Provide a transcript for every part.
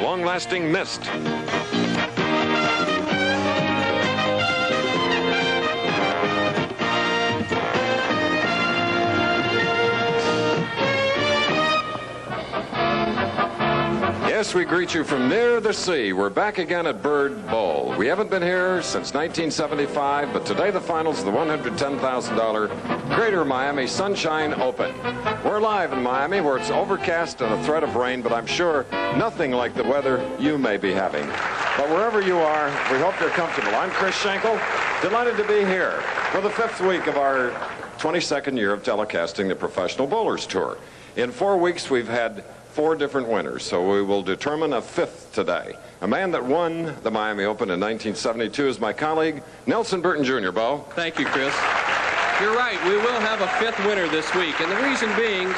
long-lasting mist. Yes, we greet you from near the sea. We're back again at Bird Bowl. We haven't been here since 1975, but today the finals of the $110,000 Greater Miami Sunshine Open. We're live in Miami where it's overcast and a threat of rain, but I'm sure nothing like the weather you may be having. But wherever you are, we hope you're comfortable. I'm Chris Schenkel, delighted to be here for the 5th week of our 22nd year of telecasting the Professional Bowlers Tour. In 4 weeks, we've had 4 different winners, so we will determine a 5th today. A man that won the Miami Open in 1972 is my colleague, Nelson Burton Jr. Bo. Thank you, Chris. You're right, we will have a 5th winner this week, and the reason being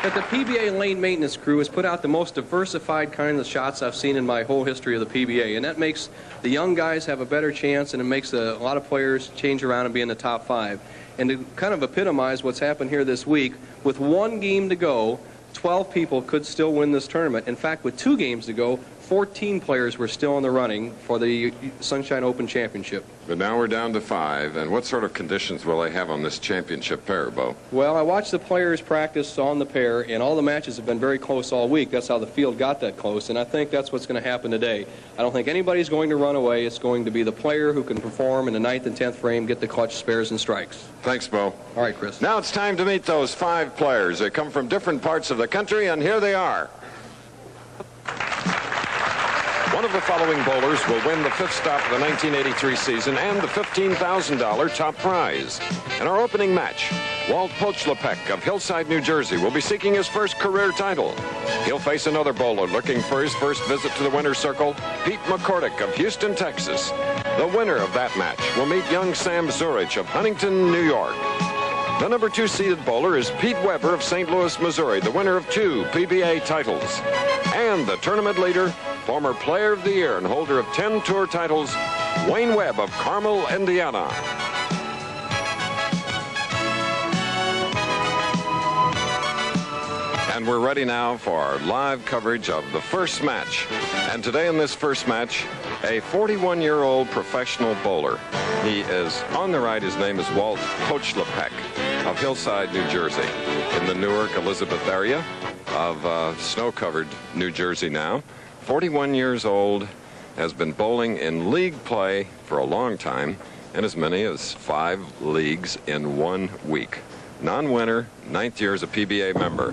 that the PBA lane maintenance crew has put out the most diversified kind of shots I've seen in my whole history of the PBA, and that makes the young guys have a better chance, and it makes a lot of players change around and be in the top 5. And to kind of epitomize what's happened here this week, with 1 game to go, 12 people could still win this tournament. In fact, with 2 games to go, 14 players were still in the running for the Sunshine Open Championship. But now we're down to 5, and what sort of conditions will they have on this championship pair, Bo? Well, I watched the players practice on the pair, and all the matches have been very close all week. That's how the field got that close, and I think that's what's going to happen today. I don't think anybody's going to run away. It's going to be the player who can perform in the 9th and 10th frame, get the clutch, spares, and strikes. Thanks, Bo. All right, Chris. Now it's time to meet those 5 players. They come from different parts of the country, and here they are. One of the following bowlers will win the 5th stop of the 1983 season and the $15,000 top prize. In our opening match, Walt Pochlapek of Hillside, New Jersey will be seeking his first career title. He'll face another bowler looking for his first visit to the winner's circle, Pete McCordick of Houston, Texas. The winner of that match will meet young Sam Zurich of Huntington, New York. The number 2 seeded bowler is Pete Weber of St. Louis, Missouri, the winner of 2 PBA titles. And the tournament leader, former Player of the Year and holder of 10 tour titles, Wayne Webb of Carmel, Indiana. And we're ready now for our live coverage of the first match. And today in this first match, a 41-year-old professional bowler. He is on the right. His name is Walt Pochlapek of Hillside, New Jersey, in the Newark, Elizabeth area of snow-covered New Jersey now. 41 years old, has been bowling in league play for a long time, and as many as 5 leagues in 1 week. Non-winner, 9th year as a PBA member.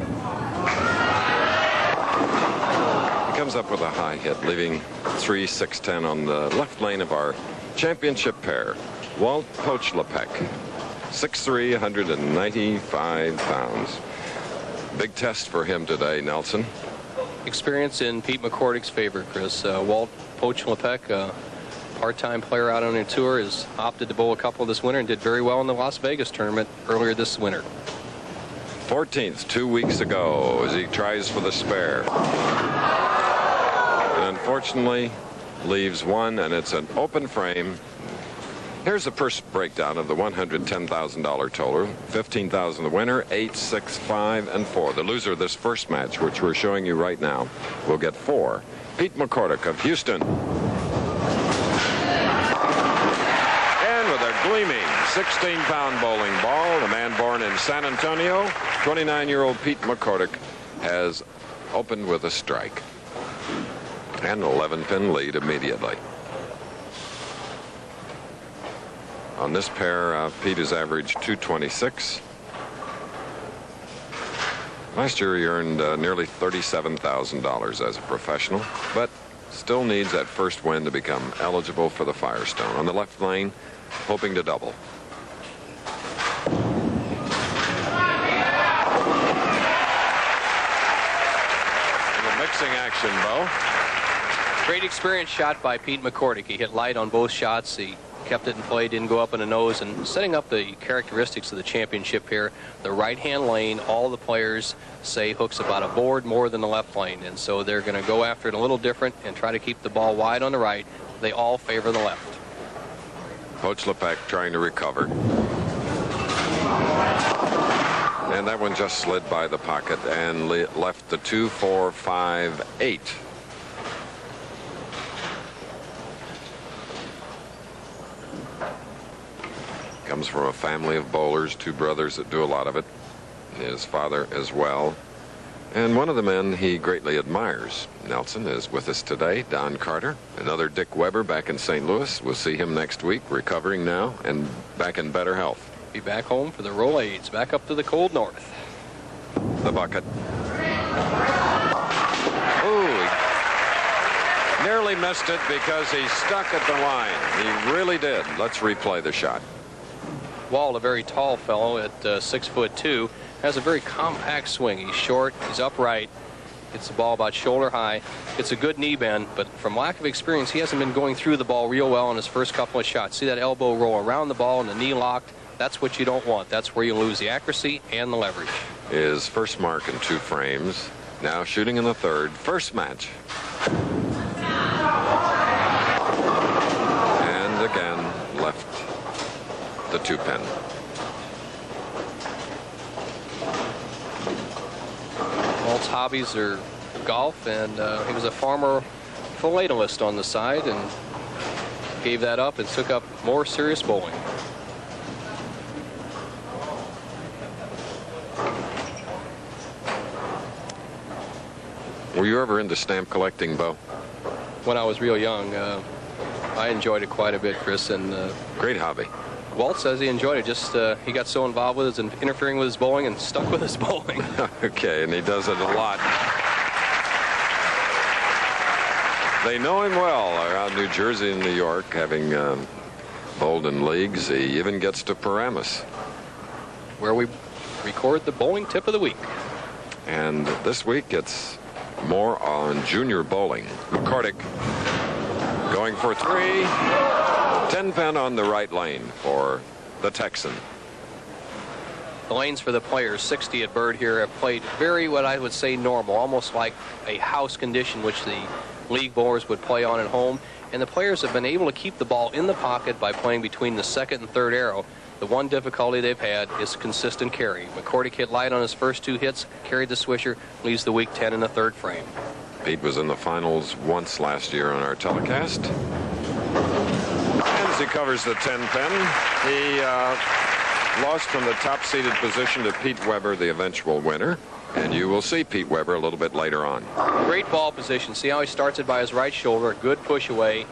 He comes up with a high hit, leaving 3-6-10 on the left lane of our championship pair. Walt Pochlapek, 6'3", 195 pounds. Big test for him today, Nelson. Experience in Pete McCordick's favor, Chris. Walt Pochlapek, a part-time player out on a tour, has opted to bowl a couple this winter and did very well in the Las Vegas tournament earlier this winter. 14th, 2 weeks ago, as he tries for the spare. And unfortunately, leaves 1, and it's an open frame. Here's the first breakdown of the $110,000 total. 15,000 the winner, 8, 6, 5, and 4. The loser of this first match, which we're showing you right now, will get 4. Pete McCordick of Houston. And with a gleaming 16-pound bowling ball, the man born in San Antonio, 29-year-old Pete McCordick has opened with a strike. And an 11-pin lead immediately. On this pair, Pete has averaged 226. Last year he earned nearly $37,000 as a professional, but still needs that first win to become eligible for the Firestone. On the left lane, hoping to double. And the mixing action, Bo. Great experience shot by Pete McCordick. He hit light on both shots. He kept it in play, didn't go up in the nose, and setting up the characteristics of the championship here. The right-hand lane, all the players say hooks about a board more than the left lane, and so they're going to go after it a little different and try to keep the ball wide on the right. They all favor the left. Pochlapek trying to recover. And that one just slid by the pocket and left the 2, 4, 5, 8. Comes from a family of bowlers, 2 brothers that do a lot of it, his father as well. And one of the men he greatly admires, Nelson, is with us today, Don Carter. Another Dick Weber back in St. Louis. We'll see him next week, recovering now and back in better health. Be back home for the Rolaids, back up to the cold north. The bucket. Ooh, he nearly missed it because he stuck at the line. He really did. Let's replay the shot. Walt, a very tall fellow at 6'2", has a very compact swing. He's short, he's upright, hits the ball about shoulder high. It's a good knee bend, but from lack of experience, he hasn't been going through the ball real well in his first couple of shots. See that elbow roll around the ball and the knee locked? That's what you don't want. That's where you lose the accuracy and the leverage. His first mark in 2 frames. Now shooting in the 3rd. First match. And again, left the 2-pin. Walt's hobbies are golf, and he was a former philatelist on the side and gave that up and took up more serious bowling. Were you ever into stamp collecting, Bo? When I was real young, I enjoyed it quite a bit, Chris. And great hobby. Walt says he enjoyed it. Just he got so involved with it and interfering with his bowling and stuck with his bowling. Okay, and he does it a lot. They know him well around New Jersey and New York, having bowled in leagues. He even gets to Paramus, where we record the bowling tip of the week. And this week it's more on junior bowling. McCordick going for 3. 10-pin on the right lane for the Texan. The lanes for the players, 60 at Bird here, have played very, what I would say, normal, almost like a house condition which the league bowlers would play on at home. And the players have been able to keep the ball in the pocket by playing between the 2nd and 3rd arrow. The one difficulty they've had is consistent carry. McCordick hit light on his first 2 hits, carried the swisher, leaves the week 10 in the 3rd frame. Pete was in the finals once last year on our telecast. As he covers the 10-pin, he lost from the top-seeded position to Pete Weber, the eventual winner. And you will see Pete Weber a little bit later on. Great ball position. See how he starts it by his right shoulder. Good push away.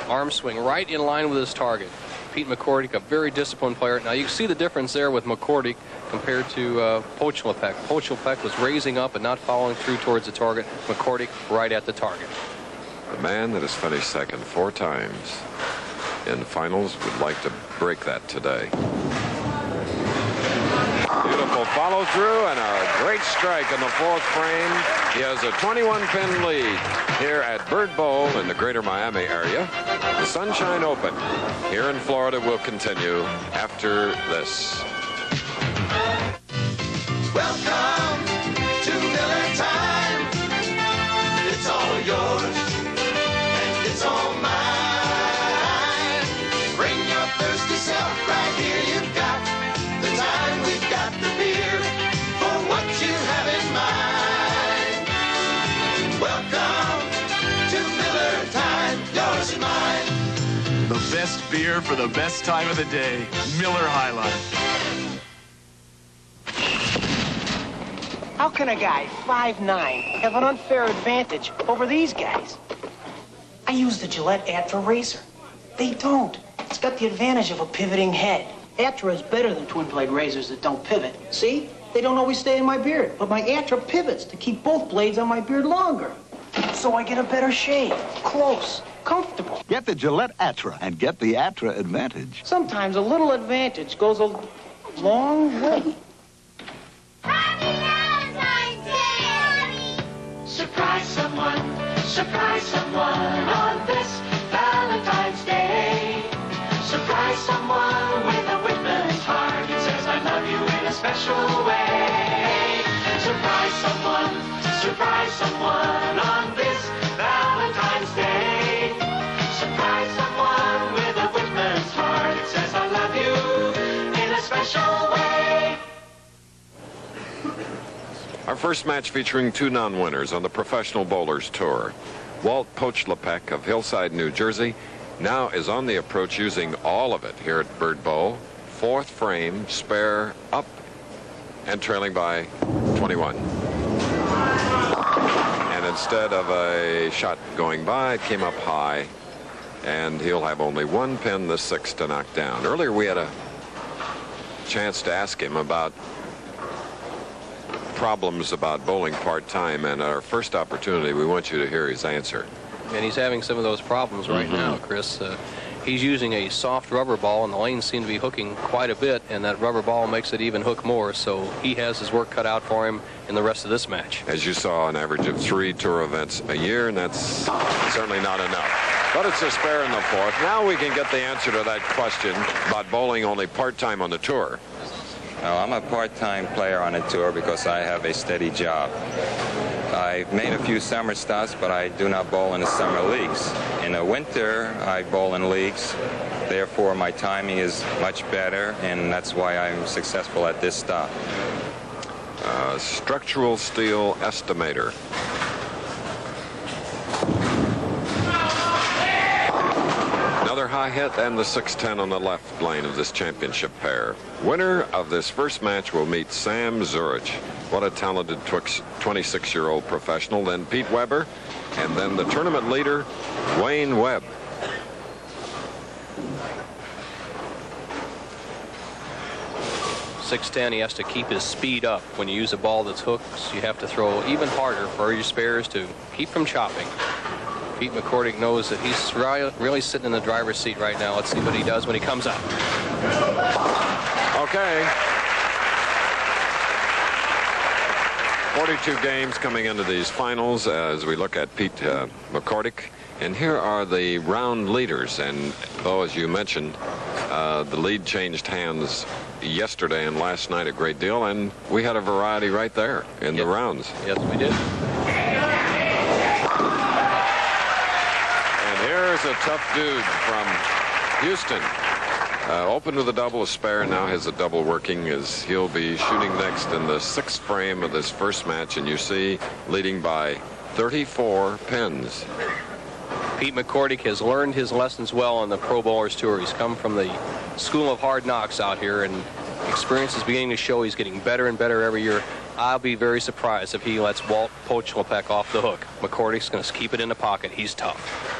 Arm swing right in line with his target. Pete McCordick, a very disciplined player. Now you can see the difference there with McCordick compared to Pochlepek. Pochlepek was raising up and not following through towards the target. McCordick right at the target. The man that has finished 2nd 4 times in finals would like to break that today. Beautiful follow through and a great strike in the 4th frame. He has a 21-pin lead here at Bird Bowl in the greater Miami area. The Sunshine Open here in Florida will continue after this. Welcome to Miller Time. It's all yours and it's all mine. Bring your thirsty self right here. You've got the time, we've got the beer for what you have in mind. Welcome to Miller Time, yours and mine. The best beer for the best time of the day. Miller High Life. How can a guy 5'9" have an unfair advantage over these guys? I use the Gillette Atra razor. They don't. It's got the advantage of a pivoting head. Atra is better than twin blade razors that don't pivot. See? They don't always stay in my beard, but my Atra pivots to keep both blades on my beard longer. So I get a better shave, close, comfortable. Get the Gillette Atra and get the Atra advantage. Sometimes a little advantage goes a long way. Surprise someone on this Valentine's Day. Surprise someone with a Whitman's heart. It says I love you in a special way. Surprise someone on this Valentine's Day. Surprise someone with a Whitman's heart. It says I love you in a special way. Our first match featuring 2 non-winners on the Professional Bowlers Tour. Walt Pochlepek of Hillside, New Jersey, now is on the approach using all of it here at Bird Bowl. fourth frame, spare up and trailing by 21. And instead of a shot going by, it came up high, and he'll have only one pin, the sixth, to knock down. Earlier we had a chance to ask him about problems about bowling part-time, and our first opportunity, we want you to hear his answer. And he's having some of those problems right now, Chris. He's using a soft rubber ball, and the lanes seem to be hooking quite a bit, and that rubber ball makes it even hook more, so he has his work cut out for him in the rest of this match. As you saw, an average of 3 tour events a year, and that's certainly not enough. But it's a spare in the fourth. Now we can get the answer to that question about bowling only part-time on the tour. Well, I'm a part-time player on a tour because I have a steady job. I've made a few summer stops, but I do not bowl in the summer leagues. In the winter, I bowl in leagues. Therefore, my timing is much better, and that's why I'm successful at this stop. Structural steel estimator. Another high hit, and the 610 on the left lane of this championship pair. Winner of this first match will meet Sam Zurich. What a talented 26-year-old professional. Then Pete Weber, and then the tournament leader, Wayne Webb. .610, he has to keep his speed up. When you use a ball that's hooked, you have to throw even harder for your spares to keep from chopping. Pete McCordick knows that he's really sitting in the driver's seat right now. Let's see what he does when he comes up. Okay. 42 games coming into these finals as we look at Pete McCordick. And here are the round leaders. And, Bo, as you mentioned, the lead changed hands yesterday and last night a great deal. And we had a variety right there in the rounds. Yes, we did. Here's a tough dude from Houston. Opened with a double, a spare, and now has a double working as he'll be shooting next in the sixth frame of this first match, and you see leading by 34 pins. Pete McCordick has learned his lessons well on the Pro Bowlers Tour. He's come from the school of hard knocks out here, and experience is beginning to show he's getting better and better every year. I'll be very surprised if he lets Walt Pochelopek off the hook. McCordick's going to keep it in the pocket. He's tough.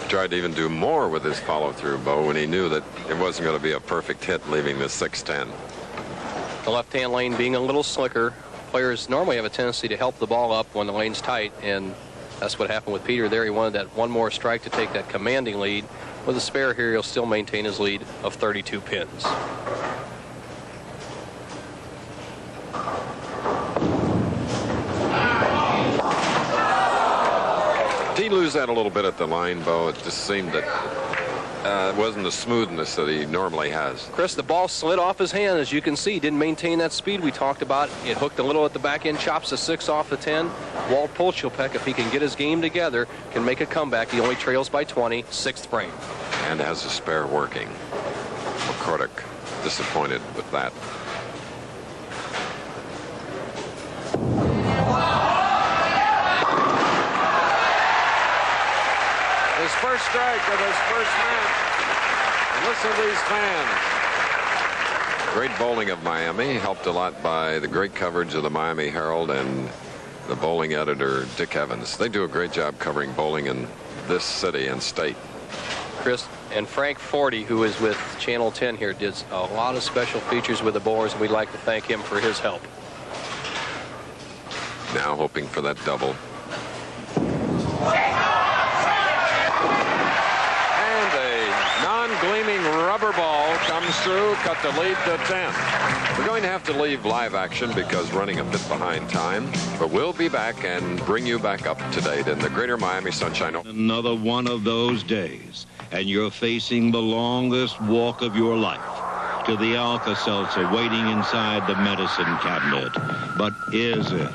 Tried to even do more with his follow-through, Bo, when he knew that it wasn't going to be a perfect hit leaving the 610. The left-hand lane being a little slicker. Players normally have a tendency to help the ball up when the lane's tight, and that's what happened with Peter there. He wanted that one more strike to take that commanding lead. With a spare here, he'll still maintain his lead of 32 pins. Did he lose that a little bit at the line, Bo? It just seemed that it wasn't the smoothness that he normally has. Chris, the ball slid off his hand, as you can see. Didn't maintain that speed we talked about. It hooked a little at the back end, chops the 6 off the 10. Walt Pochelopek, if he can get his game together, can make a comeback. He only trails by 20, sixth frame. And has a spare working. McCordick disappointed with that. His first strike of his first match. And listen to these fans. Great bowling of Miami, helped a lot by the great coverage of the Miami Herald and the bowling editor, Dick Evans. They do a great job covering bowling in this city and state. Chris, and Frank Forty, who is with Channel 10 here, did a lot of special features with the bowlers, and we'd like to thank him for his help. Now hoping for that double. Non-gleaming rubber ball comes through, cut the lead to 10. We're going to have to leave live action because running a bit behind time, but we'll be back and bring you back up to date in the Greater Miami Sunshine. Another one of those days, and you're facing the longest walk of your life to the Alka-Seltzer waiting inside the medicine cabinet. But is it?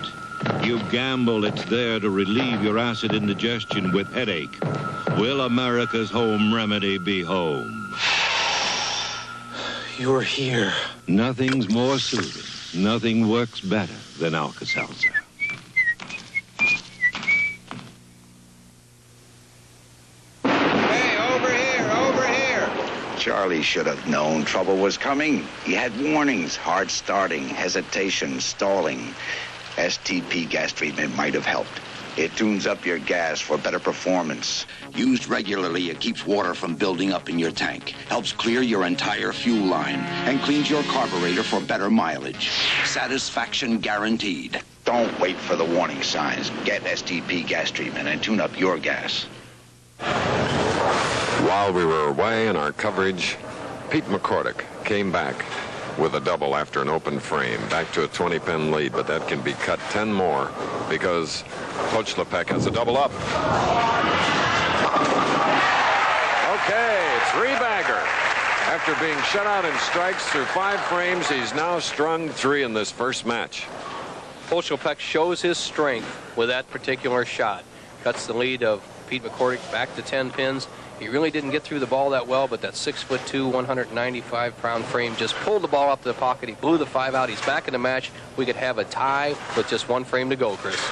You've gambled it's there to relieve your acid indigestion with headache. Will America's home remedy be home? You're here. Nothing's more soothing. Nothing works better than Alka-Seltzer. Charlie should have known trouble was coming. He had warnings, hard starting, hesitation, stalling. STP gas treatment might have helped. It tunes up your gas for better performance. Used regularly, it keeps water from building up in your tank, helps clear your entire fuel line, and cleans your carburetor for better mileage. Satisfaction guaranteed. Don't wait for the warning signs. Get STP gas treatment and tune up your gas. While we were away in our coverage, Pete McCordick came back with a double after an open frame, back to a 20-pin lead, but that can be cut 10 more because Coach Lepek has a double up. Okay, three-bagger. After being shut out in strikes through 5 frames, he's now strung 3 in this first match. Coach Lepek shows his strength with that particular shot. Cuts the lead of Pete McCordick back to 10 pins. He really didn't get through the ball that well, but that 6'2", 195-pound frame just pulled the ball up to the pocket. He blew the 5 out. He's back in the match. We could have a tie with just 1 frame to go, Chris.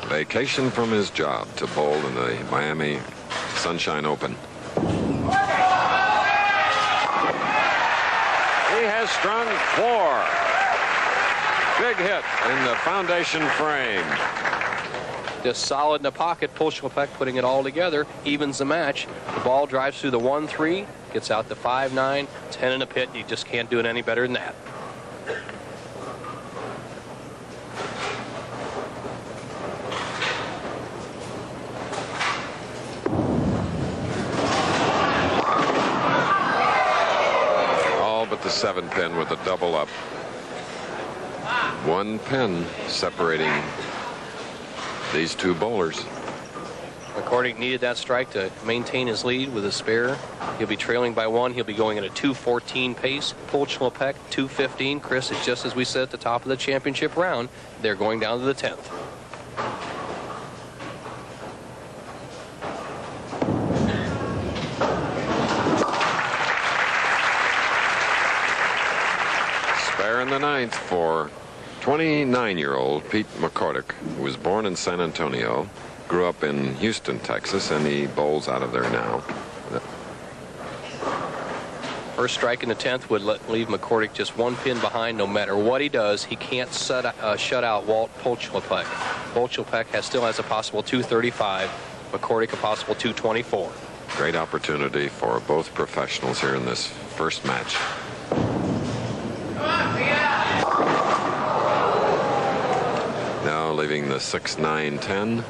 Vacation from his job to bowl in the Miami Sunshine Open. He has strung 4. Big hit in the foundation frame. Just solid in the pocket. Lepek putting it all together, evens the match. The ball drives through the 1-3, gets out to 5-9, 10 in the pit. You just can't do it any better than that. All but the 7-pin with a double up. 1 pin separating these 2 bowlers. McCordick needed that strike to maintain his lead with a spare. He'll be trailing by 1. He'll be going at a 2:14 pace. Lepek 2:15. Chris, it's just as we said at the top of the championship round. They're going down to the 10th. Spare in the 9th for 29-year-old Pete McCordick, who was born in San Antonio, grew up in Houston, Texas, and he bowls out of there now. First strike in the 10th would leave McCordick just 1 pin behind. No matter what he does, he can't shut out Walt Lepek. Lepek still has a possible 235. McCordick a possible 224. Great opportunity for both professionals here in this first match. Now leaving the 6, 9, 10.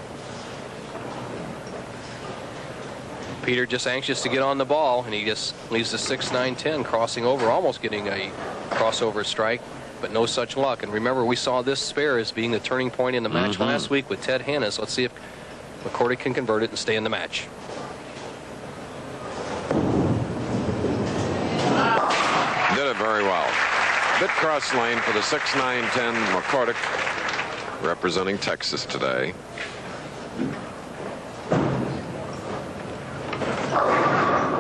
Peter just anxious to get on the ball, and he just leaves the 6, 9, 10 crossing over, almost getting a crossover strike, but no such luck. And remember, we saw this spare as being the turning point in the match last week with Ted Hannes. Let's see if McCordick can convert it and stay in the match. Did it very well. Bit cross lane for the 6, 9, 10 McCordick, representing Texas today.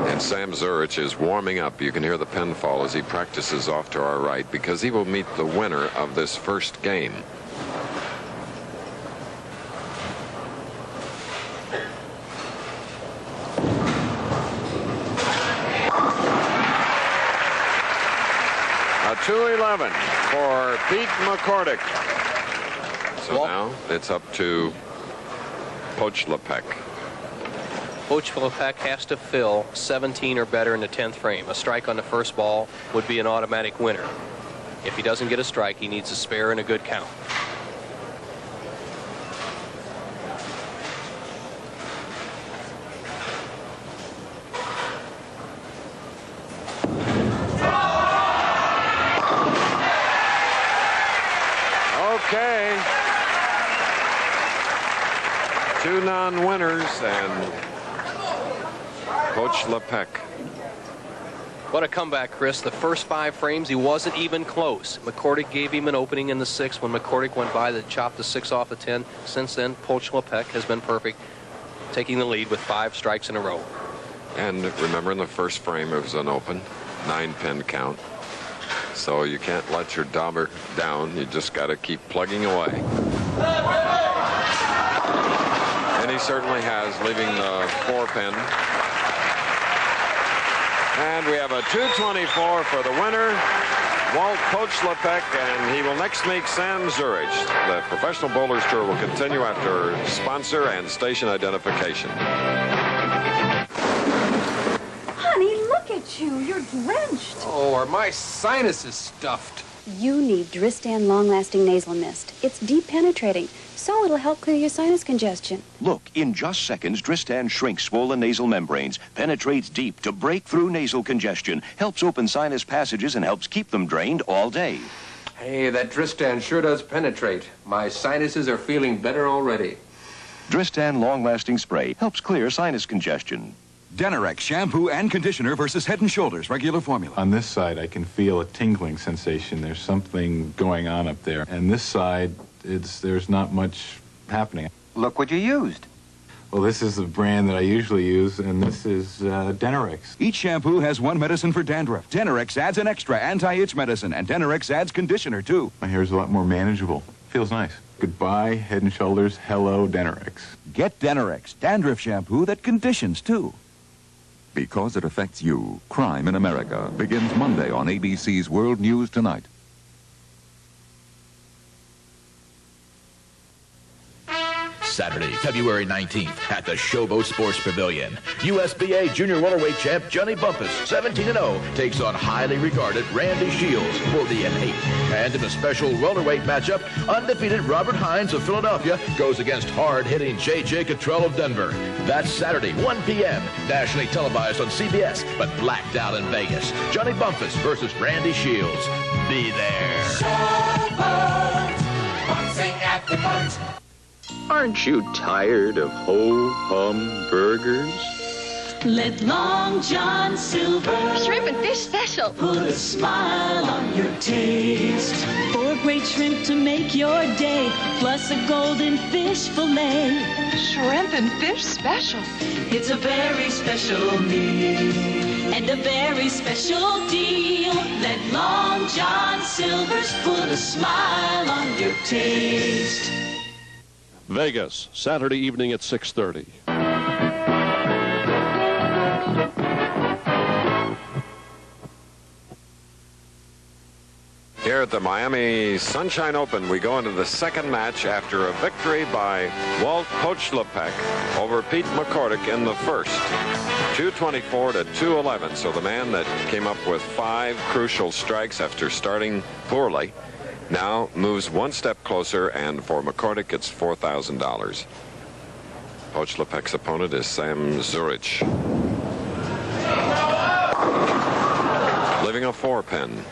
And Sam Zurich is warming up. You can hear the pin fall as he practices off to our right, because he will meet the winner of this first game. A 2-11 for Pete McCordick. So now it's up to Coach Lepek. Coach Lepek has to fill 17 or better in the 10th frame. A strike on the first ball would be an automatic winner. If he doesn't get a strike, he needs a spare and a good count. Okay. 2 non-winners and Coach Lepek. What a comeback, Chris. The first 5 frames, he wasn't even close. McCordick gave him an opening in the 6th. When McCordick went by, they chopped the 6 off the 10. Since then, Coach Lepek has been perfect, taking the lead with 5 strikes in a row. And remember, in the first frame, it was an open 9-pin count. So you can't let your dauber down. You just got to keep plugging away. And he certainly has, leaving the 4-pin. And we have a 224 for the winner, Walt Pochlepek, and he will next meet Sam Zurich. The Professional Bowlers Tour will continue after sponsor and station identification. Honey, look at you. You're drenched. Oh, are my sinuses stuffed? You need Dristan Long-Lasting Nasal Mist. It's deep penetrating, so it'll help clear your sinus congestion. Look, in just seconds, Dristan shrinks swollen nasal membranes, penetrates deep to break through nasal congestion, helps open sinus passages, and helps keep them drained all day. Hey, that Dristan sure does penetrate. My sinuses are feeling better already. Dristan Long-Lasting Spray helps clear sinus congestion. Denorex shampoo and conditioner versus Head & Shoulders regular formula. On this side, I can feel a tingling sensation. There's something going on up there. And this side, there's not much happening. Look what you used. Well, this is the brand that I usually use, and this is Denorex. Each shampoo has one medicine for dandruff. Denorex adds an extra anti-itch medicine, and Denorex adds conditioner, too. My hair's a lot more manageable. Feels nice. Goodbye, Head & Shoulders. Hello, Denorex. Get Denorex, dandruff shampoo that conditions, too. Because it affects you, Crime in America begins Monday on ABC's World News Tonight. Saturday, February 19th at the Showboat Sports Pavilion. USBA Junior Welterweight champ Johnny Bumpus, 17-0, takes on highly regarded Randy Shields, 40-8. And in a special welterweight matchup, undefeated Robert Hines of Philadelphia goes against hard-hitting J.J. Cottrell of Denver. That's Saturday, 1 p.m., nationally televised on CBS, but blacked out in Vegas. Johnny Bumpus versus Randy Shields. Be there. Showboat, boxing at the boat. Aren't you tired of ho-hum burgers? Let Long John Silver Shrimp and Fish Special put a smile on your taste. 4 great shrimp to make your day, plus a golden fish fillet. Shrimp and Fish Special. It's a very special meal and a very special deal. Let Long John Silver's put a smile on your taste. Vegas, Saturday evening at 6:30. Here at the Miami Sunshine Open, we go into the second match after a victory by Walt Pochlepek over Pete McCordick in the first. 224 to 211. So the man that came up with 5 crucial strikes after starting poorly now moves one step closer, and for McCordick, it's $4,000. Pochlepek's opponent is Sam Zurich, living a 4-pin.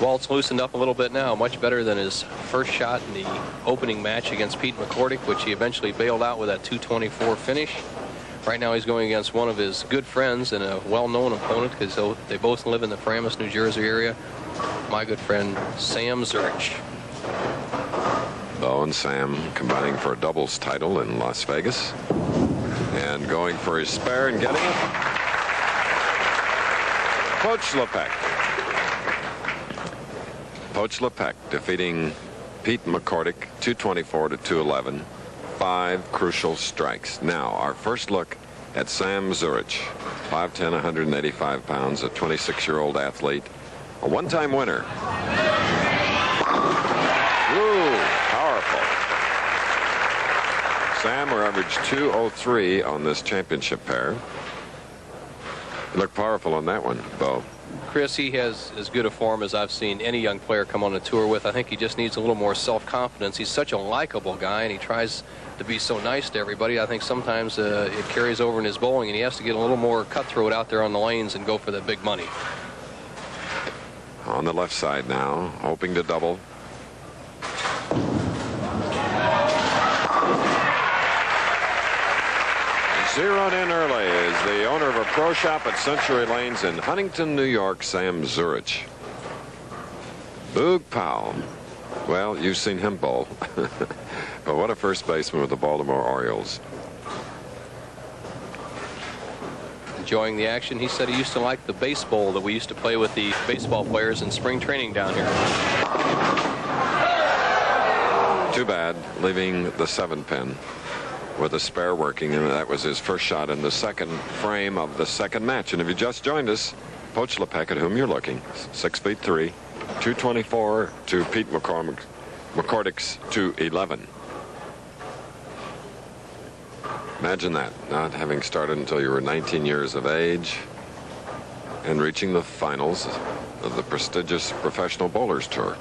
Walt's loosened up a little bit now, much better than his first shot in the opening match against Pete McCordick, which he eventually bailed out with that 224 finish. Right now he's going against one of his good friends and a well-known opponent, because they both live in the Paramus, New Jersey area. My good friend Sam Zurich. Bo and Sam combining for a doubles title in Las Vegas, and going for his spare and getting it. Pochlepek defeating Pete McCordick 224 to 211. 5 crucial strikes. Now our first look at Sam Zurich, 5'10", 185 pounds, a 26-year-old athlete, a one-time winner. Ooh, powerful. Sam averaged 203 on this championship pair. He looked powerful on that one, Bo. Chris, he has as good a form as I've seen any young player come on a tour with. I think he just needs a little more self-confidence. He's such a likable guy, and he tries to be so nice to everybody. I think sometimes it carries over in his bowling, and he has to get a little more cutthroat out there on the lanes and go for the big money. On the left side now, hoping to double. Zeroed in early is the owner of a pro shop at Century Lanes in Huntington, New York, Sam Zurich. Boog Powell. Well, you've seen him bowl. But what a first baseman with the Baltimore Orioles. Enjoying the action. He said he used to like the baseball that we used to play with the baseball players in spring training down here. Too bad, leaving the 7-pin. with a spare working, and that was his first shot in the second frame of the second match. And if you just joined us, Poach Lepek, at whom you're looking, 6'3", 224 to Pete McCordic's 211. Imagine that, not having started until you were 19 years of age and reaching the finals of the prestigious Professional Bowlers Tour.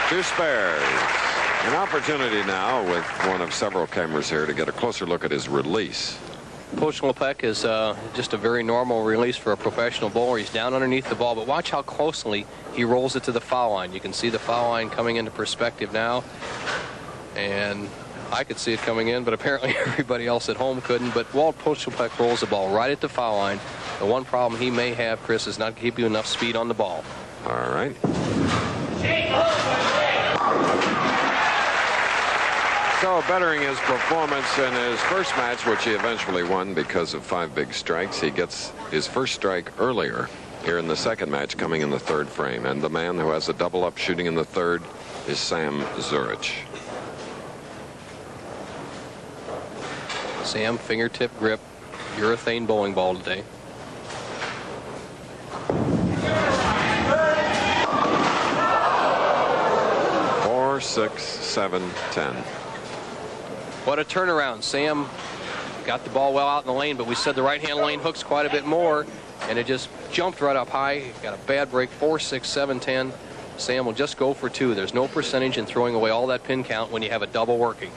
Two spares. An opportunity now with one of several cameras here to get a closer look at his release. Poach Lepek is just a very normal release for a professional bowler. He's down underneath the ball, but watch how closely he rolls it to the foul line. You can see the foul line coming into perspective now, and I could see it coming in, but apparently everybody else at home couldn't. But Walt Poach Lepek rolls the ball right at the foul line. The one problem he may have, Chris, is not keep you enough speed on the ball. All right. So, bettering his performance in his first match, which he eventually won because of 5 big strikes, he gets his first strike earlier here in the second match, coming in the third frame. And the man who has a double up shooting in the third is Sam Zurich. Sam, fingertip grip, urethane bowling ball today. Four, 6, 7, 10. What a turnaround. Sam got the ball well out in the lane, but we said the right-hand lane hooks quite a bit more, and it just jumped right up high. Got a bad break, 4, 6, 7, 10. Sam will just go for 2. There's no percentage in throwing away all that pin count when you have a double working.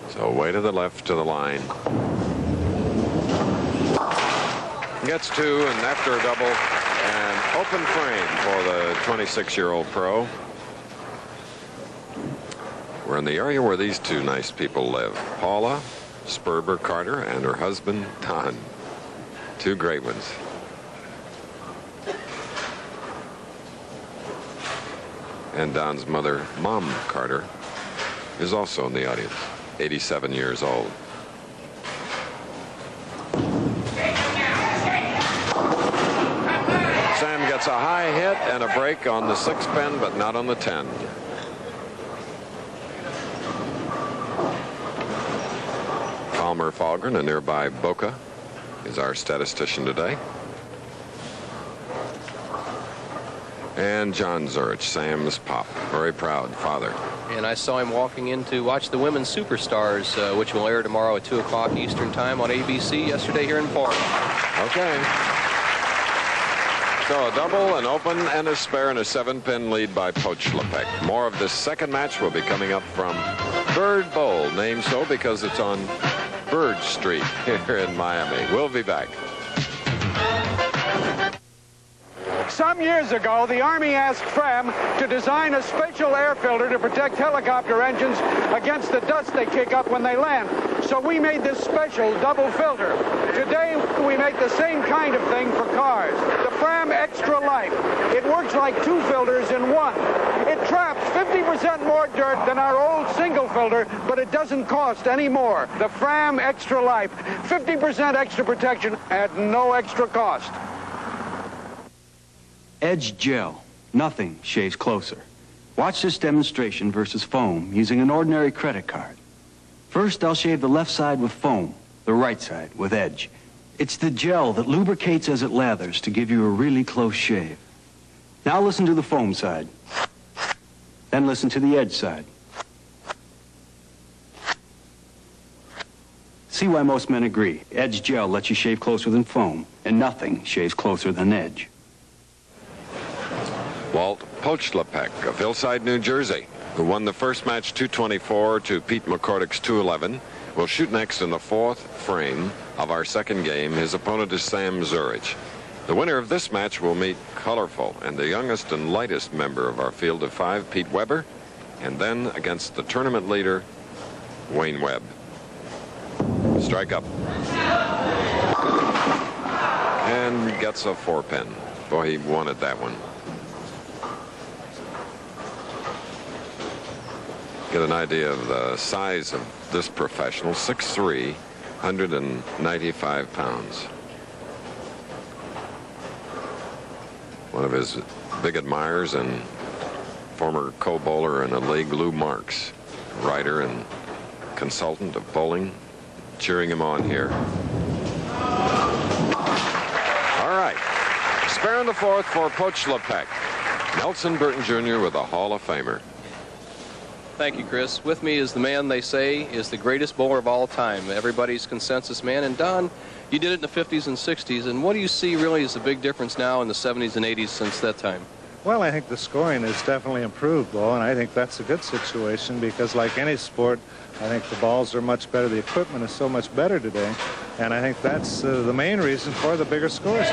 So way to the left to the line. Gets 2, and after a double, an open frame for the 26-year-old pro. We're in the area where these two nice people live. Paula Sperber Carter and her husband, Don. 2 great ones. And Don's mother, Mom Carter, is also in the audience, 87 years old. Sam gets a high hit and a break on the 6 pin, but not on the 10. Palmer Falgren, a nearby Boca, is our statistician today. And John Zurich, Sam's pop, very proud father. And I saw him walking in to watch the Women's Superstars, which will air tomorrow at 2 o'clock Eastern Time on ABC, yesterday here in Florida. Okay. So a double, an open, and a spare, and a 7-pin lead by Poach Lepek. More of this second match will be coming up from Bird Bowl, named so because it's on Bird Street here in Miami. We'll be back. Some years ago, the Army asked Fram to design a special air filter to protect helicopter engines against the dust they kick up when they land. So we made this special double filter. Today, we make the same kind of thing for cars. The Fram Extra Life. It works like 2 filters in one. It traps 50% more dirt than our old single filter, but it doesn't cost any more. The Fram Extra Life. 50% extra protection at no extra cost. Edge Gel. Nothing shaves closer. Watch this demonstration versus foam using an ordinary credit card. First, I'll shave the left side with foam, the right side with Edge. It's the gel that lubricates as it lathers to give you a really close shave. Now listen to the foam side. Then listen to the Edge side. See why most men agree. Edge Gel lets you shave closer than foam, and nothing shaves closer than Edge. Walt Poach Lepek of Hillside, New Jersey, who won the first match 224 to Pete McCordic's 211, will shoot next in the 4th frame of our second game. His opponent is Sam Zurich. The winner of this match will meet colorful and the youngest and lightest member of our field of 5, Pete Weber, and then against the tournament leader, Wayne Webb. Strike up. And gets a 4-pin. Boy, he wanted that one. Get an idea of the size of this professional, 6'3", 195 pounds. one of his big admirers and former co-bowler in the league, Lou Marks, writer and consultant of bowling, cheering him on here. All right. Spare in the fourth for Poach LePeck. Nelson Burton Jr. with a Hall of Famer. Thank you, Chris. With me is the man they say is the greatest bowler of all time, everybody's consensus man. And Don, you did it in the 50s and 60s. And what do you see really is the big difference now in the 70s and 80s since that time? Well, I think the scoring has definitely improved, Bo, and I think that's a good situation because like any sport, I think the balls are much better. The equipment is so much better today, and I think that's the main reason for the bigger scores.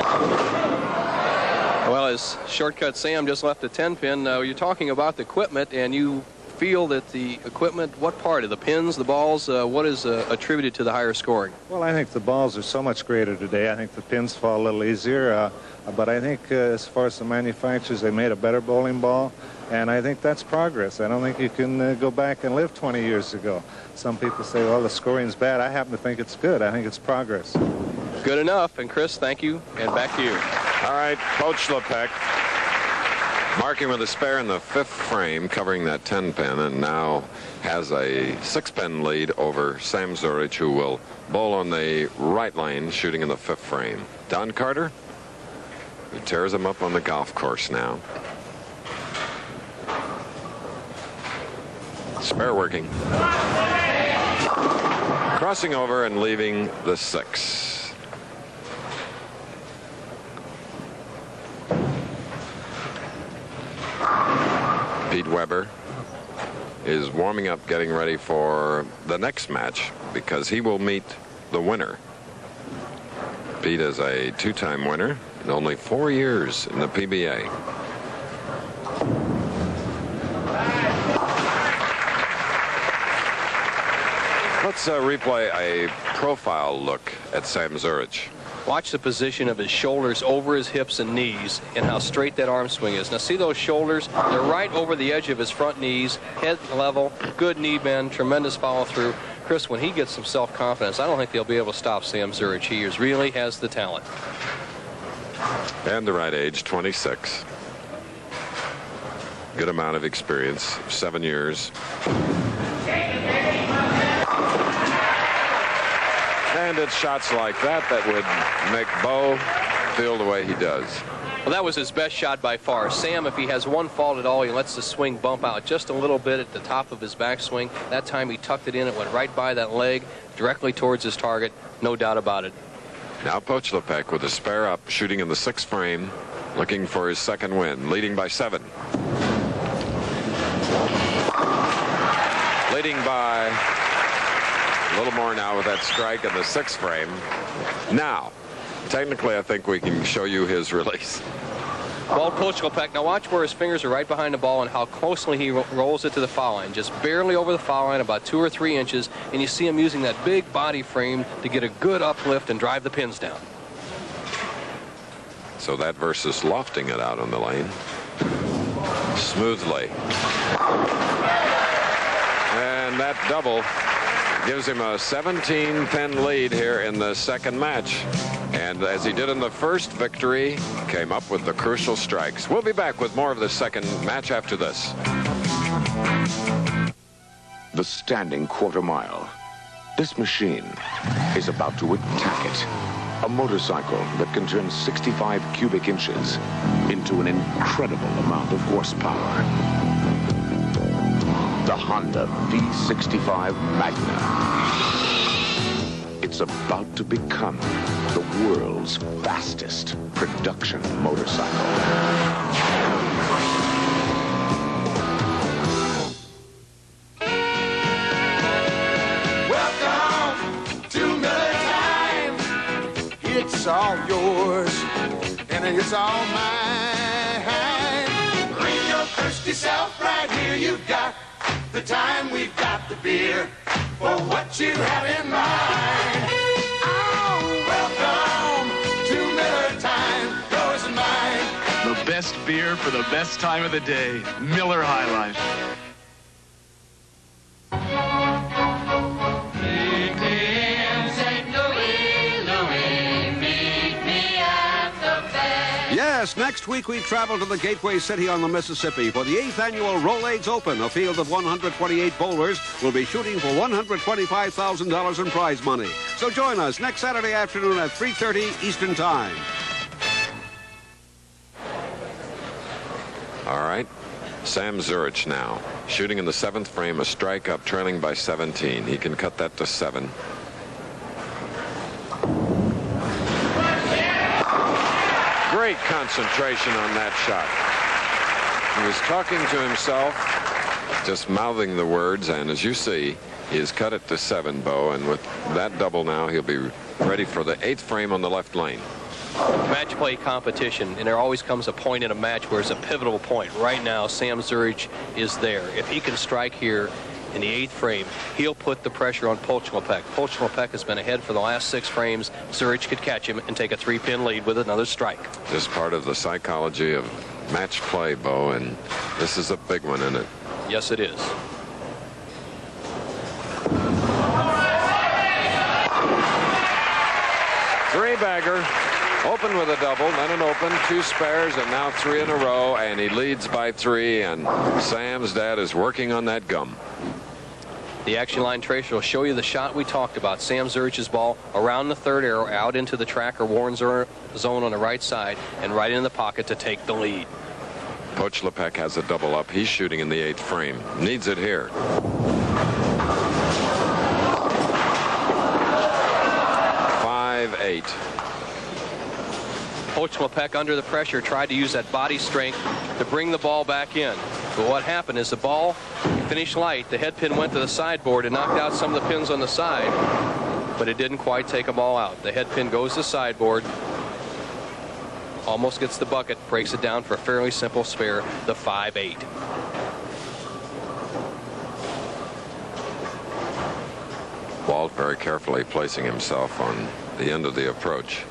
Well, as Shortcut Sam just left a 10-pin, you're talking about the equipment, and you feel that the equipment, what part of the pins, the balls, what is attributed to the higher scoring? Well, I think the balls are so much greater today. I think the pins fall a little easier, but I think as far as the manufacturers, they made a better bowling ball, and I think that's progress. I don't think you can go back and live 20 years ago. Some people say, well, the scoring's bad. I happen to think it's good. I think it's progress. Good enough. And Chris, thank you, and back to you. All right, Poach LePeck marking with a spare in the 5th frame, covering that 10-pin, and now has a 6-pin lead over Sam Zurich, who will bowl on the right lane, shooting in the 5th frame. Don Carter, who tears him up on the golf course now. Spare working. Crossing over and leaving the 6. Pete Weber is warming up, getting ready for the next match because he will meet the winner. Pete is a 2-time winner and only 4 years in the PBA. Let's replay a profile look at Sam Zurich. Watch the position of his shoulders over his hips and knees and how straight that arm swing is. Now see those shoulders? They're right over the edge of his front knees, head level, good knee bend, tremendous follow through. Chris, when he gets some self-confidence, I don't think they'll be able to stop Sam Zurich. He really has the talent. And the right age, 26. Good amount of experience, 7 years. And it's shots like that that would make Bo feel the way he does. Well, that was his best shot by far. Sam, if he has one fault at all, he lets the swing bump out just a little bit at the top of his backswing. That time he tucked it in. It went right by that leg, directly towards his target. No doubt about it. Now Poach LePeck with a spare up, shooting in the 6th frame, looking for his 2nd win, leading by 7. Leading by a little more now with that strike in the 6th frame. Now, technically, I think we can show you his release. Well, Poach LePeck, now watch where his fingers are right behind the ball and how closely he rolls it to the foul line. Just barely over the foul line, about 2 or 3 inches, and you see him using that big body frame to get a good uplift and drive the pins down. So that versus lofting it out on the lane smoothly. And that double gives him a 17-pin lead here in the 2nd match. And as he did in the 1st victory, came up with the crucial strikes. We'll be back with more of the 2nd match after this. The standing quarter mile. This machine is about to attack it. A motorcycle that can turn 65 cubic inches into an incredible amount of horsepower. The Honda V65 Magna. It's about to become the world's fastest production motorcycle. Welcome to Miller Time. It's all yours, and it's all mine. Bring your thirsty self right here. You've got the time, we've got the beer for what you have in mind. Oh, welcome to Miller Time, yours and mine. The best beer for the best time of the day. Miller High Life. Meet me in St. Louis, Louis. Meet me at the fair. Yeah, Yes, next week we travel to the Gateway City on the Mississippi for the 8th annual Rolaids Open. A field of 128 bowlers will be shooting for $125,000 in prize money. So join us next Saturday afternoon at 3:30 Eastern Time. All right. Sam Zurich now. Shooting in the 7th frame, a strike up, trailing by 17. He can cut that to 7. Great concentration on that shot. He was talking to himself, just mouthing the words, and as you see, he has cut it to 7, Bo, and with that double now, he'll be ready for the 8th frame on the left lane. Match play competition, and there always comes a point in a match where it's a pivotal point. Right now, Sam Zurich is there. If he can strike here in the 8th frame, he'll put the pressure on Pochlopek. Pochlopek has been ahead for the last 6 frames. Zurich could catch him and take a 3-pin lead with another strike. This is part of the psychology of match play, Bo, and this is a big one, isn't it? Yes, it is. Three-bagger. Open with a double, then an open, 2 spares, and now 3 in a row, and he leads by 3, and Sam's dad is working on that gum. The action line tracer will show you the shot we talked about. Sam Zurich's ball around the 3rd arrow, out into the track or Warren zone on the right side, and right in the pocket to take the lead. Pochlopek has a double up. He's shooting in the 8th frame. Needs it here. Five-8. Pochlopek, under the pressure, tried to use that body strength to bring the ball back in. But what happened is the ball finished light. The head pin went to the sideboard and knocked out some of the pins on the side, but it didn't quite take them all out. The head pin goes to sideboard, almost gets the bucket, breaks it down for a fairly simple spare, the 5-8. Walt very carefully placing himself on the end of the approach.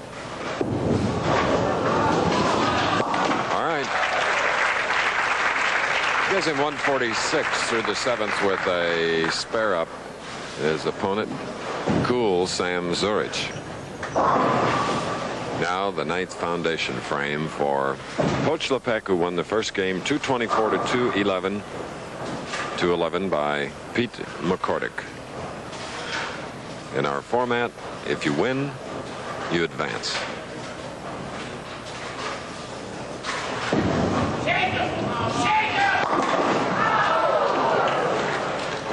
Gives him 146 through the 7th with a spare up. His opponent, cool Sam Zurich. Now the 9th foundation frame for Pochlopek, who won the first game 224 to 211. 211 by Pete McCordick. In our format, if you win, you advance.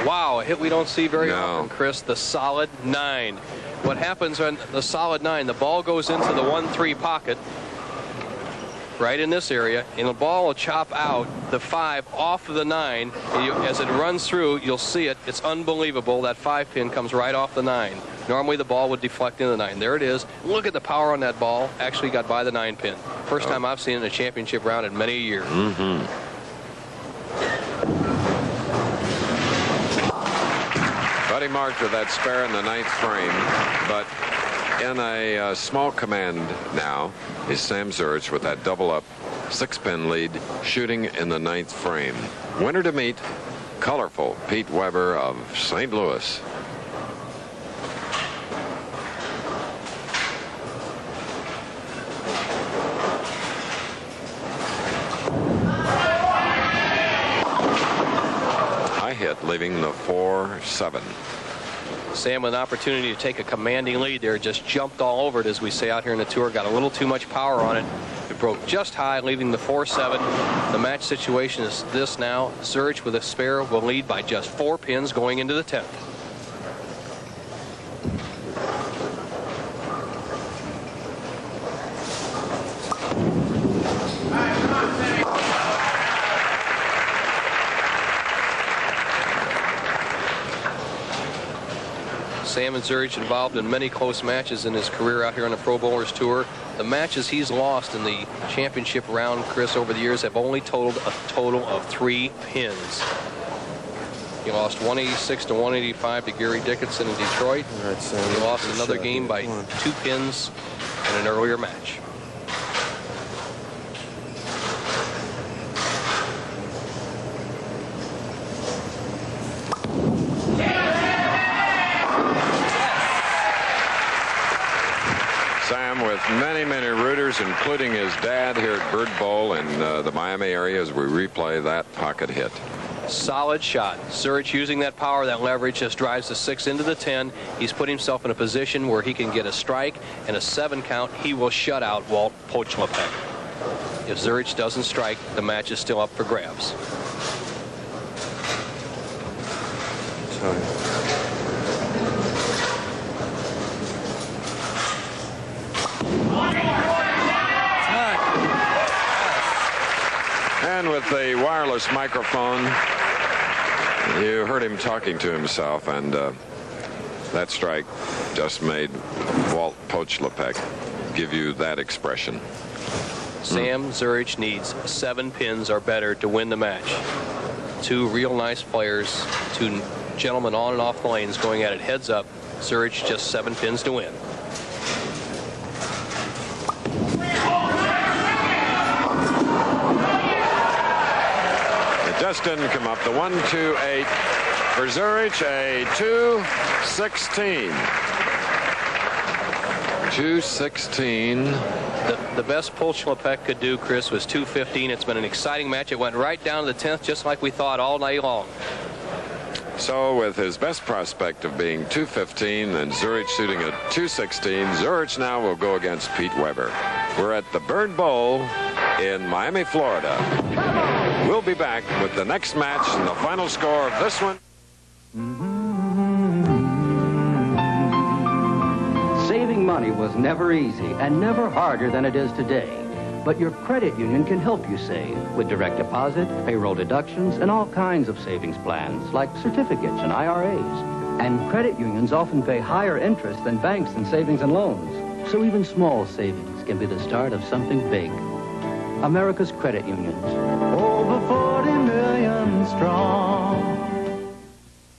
Wow, a hit we don't see very often, Chris, the solid 9. What happens on the solid 9, the ball goes into the 1-3 pocket right in this area, and the ball will chop out the 5 off of the 9. As it runs through, you'll see it. It's unbelievable. That 5-pin comes right off the 9. Normally the ball would deflect into the 9. There it is. Look at the power on that ball. Actually got by the 9-pin. First time I've seen it in a championship round in many years. Buddy marked with that spare in the 9th frame, but in a small command now is Sam Zurich with that double up 6-pin lead, shooting in the 9th frame. Winner to meet, colorful Pete Weber of St. Louis. High hit, leaving the 4-7. Sam with an opportunity to take a commanding lead there, just jumped all over it, as we say out here in the tour, got a little too much power on it. It broke just high, leaving the 4-7. The match situation is this now. Zurich with a spare will lead by just 4 pins going into the 10th. Sam and Zurich involved in many close matches in his career out here on the Pro Bowlers Tour. The matches he's lost in the championship round, Chris, over the years have only totaled a total of 3 pins. He lost 186 to 185 to Gary Dickinson in Detroit. Right, Sam. He lost another game by 2 pins in an earlier match. Sam with many, many rooters, including his dad here at Bird Bowl in the Miami area as we replay that pocket hit. Solid shot. Zurich using that power, that leverage, just drives the 6 into the 10. He's put himself in a position where he can get a strike and a 7 count. He will shut out Walt Pochlapek. If Zurich doesn't strike, the match is still up for grabs. And with the wireless microphone, you heard him talking to himself, and that strike just made Walt Pochlapek give you that expression. Sam Zurich needs 7 pins or better to win the match. 2 real nice players, 2 gentlemen on and off the lanes going at it heads up. Zurich just 7 pins to win. Just didn't come up. The 1-2-8 for Zurich, a 2-16. 2-16. The best Pochlapek could do, Chris, was 2-15. It's been an exciting match. It went right down to the 10th, just like we thought all night long. So with his best prospect of being 2-15 and Zurich shooting a 2-16, Zurich now will go against Pete Weber. We're at the Bird Bowl in Miami, Florida. We'll be back with the next match and the final score of this one. Saving money was never easy and never harder than it is today. But your credit union can help you save with direct deposit, payroll deductions, and all kinds of savings plans like certificates and IRAs. And credit unions often pay higher interest than banks in savings and loans. So even small savings can be the start of something big. America's credit unions. Over 40 million strong.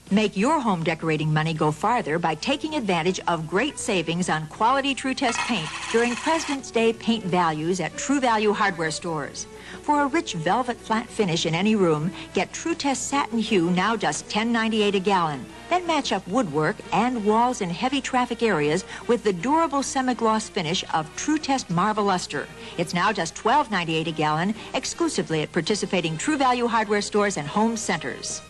Make your home decorating money go farther by taking advantage of great savings on quality True Test paint during President's Day paint values at True Value hardware stores. For a rich velvet flat finish in any room, get True Test Satin Hue, now just $10.98 a gallon. Then match up woodwork and walls in heavy traffic areas with the durable semi-gloss finish of True Test Marble Luster. It's now just $12.98 a gallon, exclusively at participating True Value hardware stores and home centers.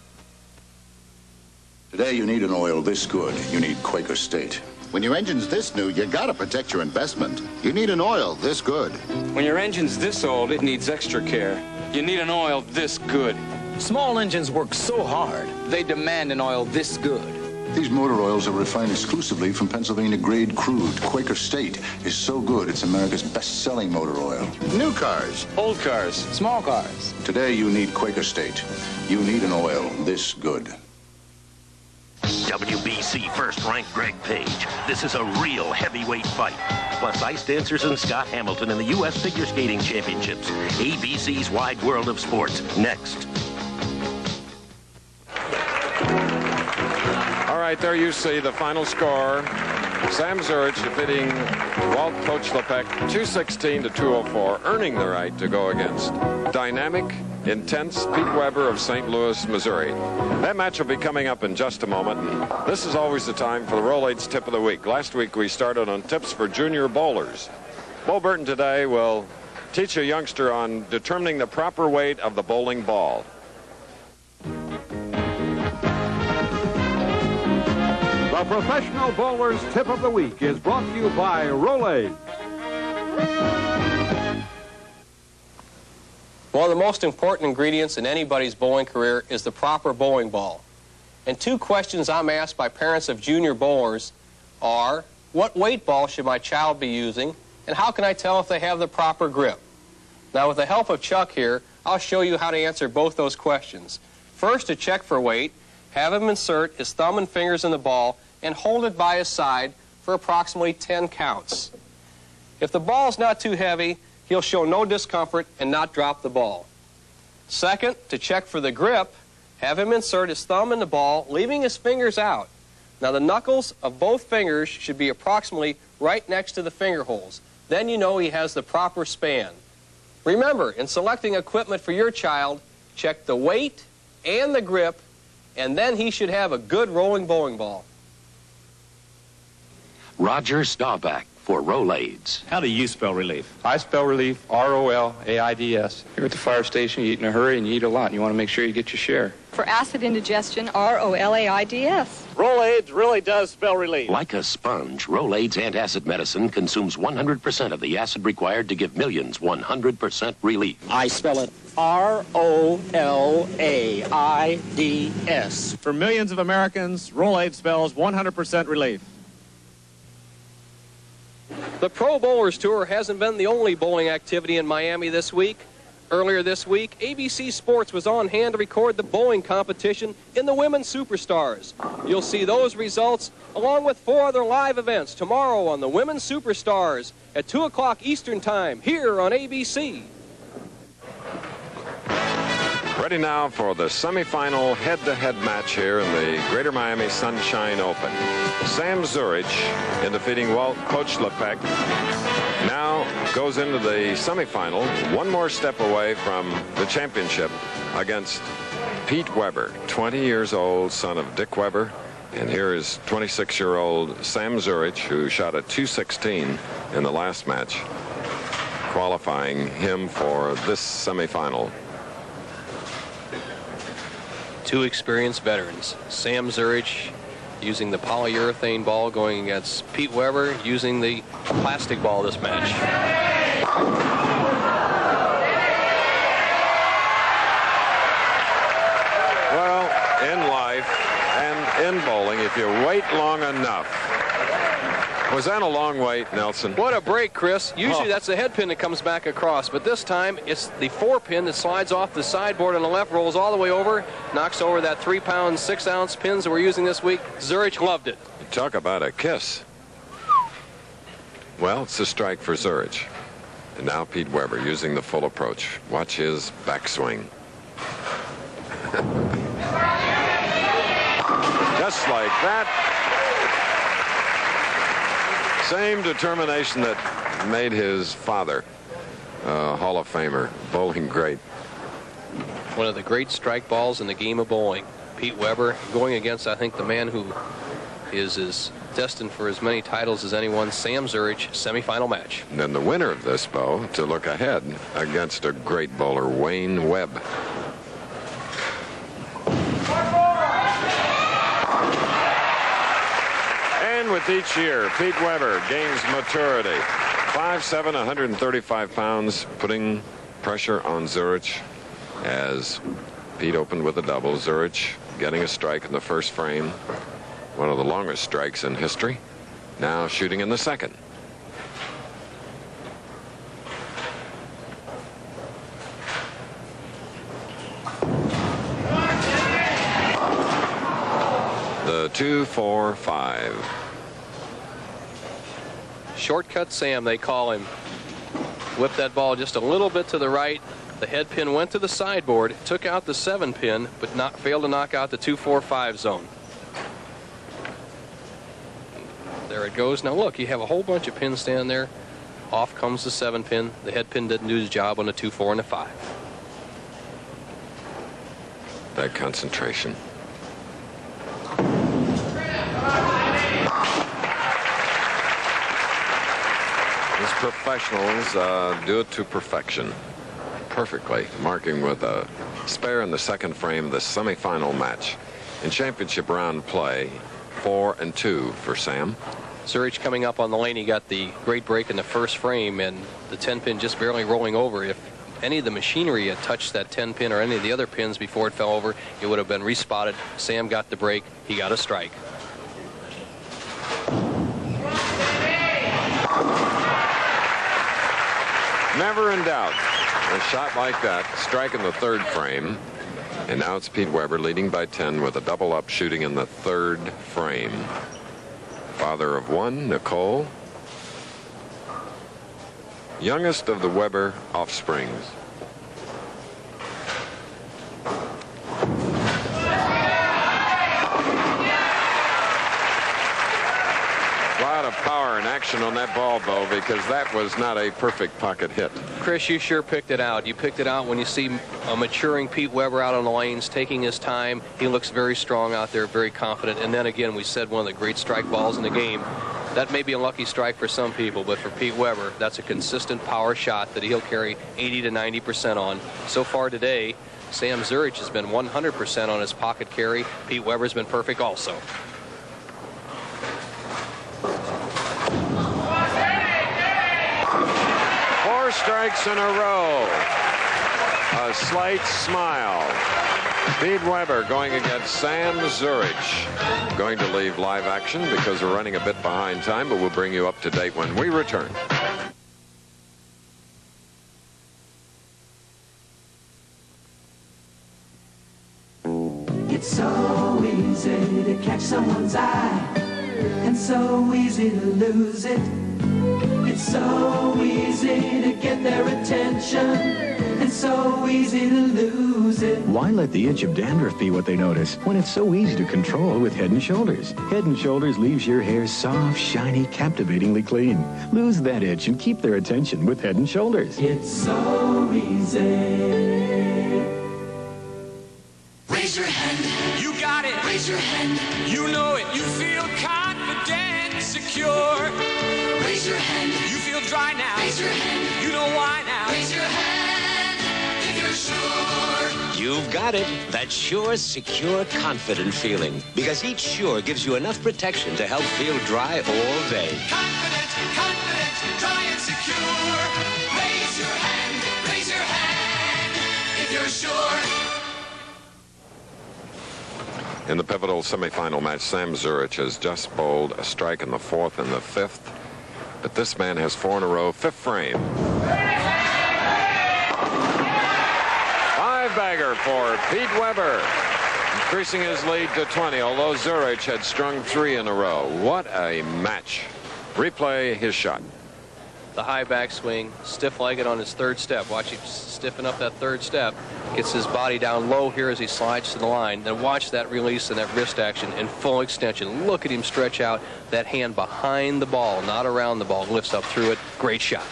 Today you need an oil this good. You need Quaker State. When your engine's this new, you gotta protect your investment. You need an oil this good. When your engine's this old, it needs extra care. You need an oil this good. Small engines work so hard, they demand an oil this good. These motor oils are refined exclusively from Pennsylvania grade crude. Quaker State is so good, it's America's best-selling motor oil. New cars. Old cars. Small cars. Today you need Quaker State. You need an oil this good. WBC first-ranked Greg Page. This is a real heavyweight fight. Plus ice dancers and Scott Hamilton in the U.S. Figure Skating Championships. ABC's Wide World of Sports. Next. All right, there you see the final score. Sam Zurich defeating Walt Pochlapek 216 to 204, earning the right to go against dynamic, intense Pete Weber of St. Louis, Missouri. That match will be coming up in just a moment. And this is always the time for the Rolaids Tip of the Week. Last week we started on tips for junior bowlers. Bo Burton today will teach a youngster on determining the proper weight of the bowling ball. The Professional Bowler's Tip of the Week is brought to you by Rolaids. One of the most important ingredients in anybody's bowling career is the proper bowling ball. And 2 questions I'm asked by parents of junior bowlers are, what weight ball should my child be using, and how can I tell if they have the proper grip? Now, with the help of Chuck here, I'll show you how to answer both those questions. First, to check for weight, have him insert his thumb and fingers in the ball and hold it by his side for approximately 10 counts. If the ball's not too heavy, he'll show no discomfort and not drop the ball. Second, to check for the grip, have him insert his thumb in the ball, leaving his fingers out. Now, the knuckles of both fingers should be approximately right next to the finger holes. Then you know he has the proper span. Remember, in selecting equipment for your child, check the weight and the grip, and then he should have a good rolling bowling ball. Roger Staubach for Rolaids. How do you spell relief? I spell relief R-O-L-A-I-D-S. You're at the fire station, you eat in a hurry, and you eat a lot, and you want to make sure you get your share. For acid indigestion, R-O-L-A-I-D-S. Rolaids really does spell relief. Like a sponge, Rolaids antacid medicine consumes 100% of the acid required to give millions 100% relief. I spell it R-O-L-A-I-D-S. For millions of Americans, Rolaids spells 100% relief. The Pro Bowlers Tour hasn't been the only bowling activity in Miami this week. Earlier this week, ABC Sports was on hand to record the bowling competition in the Women's Superstars. You'll see those results along with 4 other live events tomorrow on the Women's Superstars at 2 o'clock Eastern Time here on ABC. Ready now for the semifinal head-to-head match here in the Greater Miami Sunshine Open. Sam Zurich, in defeating Walt Kochlepek, now goes into the semifinal, one more step away from the championship against Pete Weber, 20 years old, son of Dick Weber. And here is 26-year-old Sam Zurich, who shot a .216 in the last match, qualifying him for this semifinal. 2 experienced veterans. Sam Zurich using the polyurethane ball going against Pete Weber using the plastic ball this match. Well, in life and in bowling, if you wait long enough. Was that a long wait, Nelson? What a break, Chris. Usually that's the head pin that comes back across, but this time it's the 4-pin that slides off the sideboard on the left, rolls all the way over, knocks over that 3-pound, 6-ounce pins that we're using this week. Zurich loved it. Talk about a kiss. Well, it's a strike for Zurich. And now Pete Weber using the full approach. Watch his backswing. Just like that. Same determination that made his father a Hall of Famer, bowling great. One of the great strike balls in the game of bowling. Pete Weber going against, I think, the man who is as destined for as many titles as anyone, Sam Zurich, semifinal match. And then the winner of this, Bo, to look ahead against a great bowler, Wayne Webb. And with each year, Pete Weber gains maturity. 5'7", 135 pounds, putting pressure on Zurich as Pete opened with a double. Zurich getting a strike in the first frame. One of the longest strikes in history. Now shooting in the second. The 2-4-5. Shortcut Sam, they call him. Whipped that ball just a little bit to the right. The head pin went to the sideboard, took out the 7-pin, but failed to knock out the 2-4-5 zone. There it goes. Now look, you have a whole bunch of pins standing there. Off comes the 7-pin. The head pin didn't do his job on the 2-4 and the 5. That concentration. These professionals do it to perfection. Perfectly, marking with a spare in the second frame the semifinal match. In championship round play, 4-2 for Sam. Zurich coming up on the lane, he got the great break in the first frame, and the 10-pin just barely rolling over. If any of the machinery had touched that 10-pin or any of the other pins before it fell over, it would have been respotted. Sam got the break. He got a strike. Never in doubt. A shot like that, strike in the third frame. And now it's Pete Weber leading by 10 with a double up shooting in the third frame. Father of one, Nicole. Youngest of the Weber offsprings. A lot of power and action on that ball, Bo, because that was not a perfect pocket hit. Chris, you sure picked it out. You picked it out when you see a maturing Pete Weber out on the lanes, taking his time. He looks very strong out there, very confident. And then again, we said one of the great strike balls in the game. That may be a lucky strike for some people, but for Pete Weber, that's a consistent power shot that he'll carry 80 to 90% on. So far today, Sam Zurich has been 100% on his pocket carry. Pete Weber's been perfect also. Four strikes in a row. A slight smile. Pete Weber going against Sam Zurich. Going to leave live action because we're running a bit behind time, but we'll bring you up to date when we return. It's so easy to catch someone's eye, and so easy to lose it. It's so easy to get their attention, and so easy to lose it. Why let the itch of dandruff be what they notice when it's so easy to control with Head & Shoulders? Head & Shoulders leaves your hair soft, shiny, captivatingly clean. Lose that itch and keep their attention with Head & Shoulders. It's so easy. Raise your hand. You got it. Raise your hand. You know it. You feel confident, secure. Raise your hand. You feel dry now. Raise your hand. You know why now. Raise your hand if you're sure. You've got it. That sure, secure, confident feeling. Because each Sure gives you enough protection to help feel dry all day. Confident, confident, dry and secure. Raise your hand if you're sure. In the pivotal semifinal match, Sam Zurich has just bowled a strike in the fourth and the fifth. But this man has four in a row. Fifth frame. Five-bagger for Pete Weber, increasing his lead to 20, although Zurich had strung three in a row. What a match. Replay his shot. The high backswing, stiff-legged on his third step. Watch him stiffen up that third step. Gets his body down low here as he slides to the line. Then watch that release and that wrist action in full extension. Look at him stretch out that hand behind the ball, not around the ball. Lifts up through it. Great shot.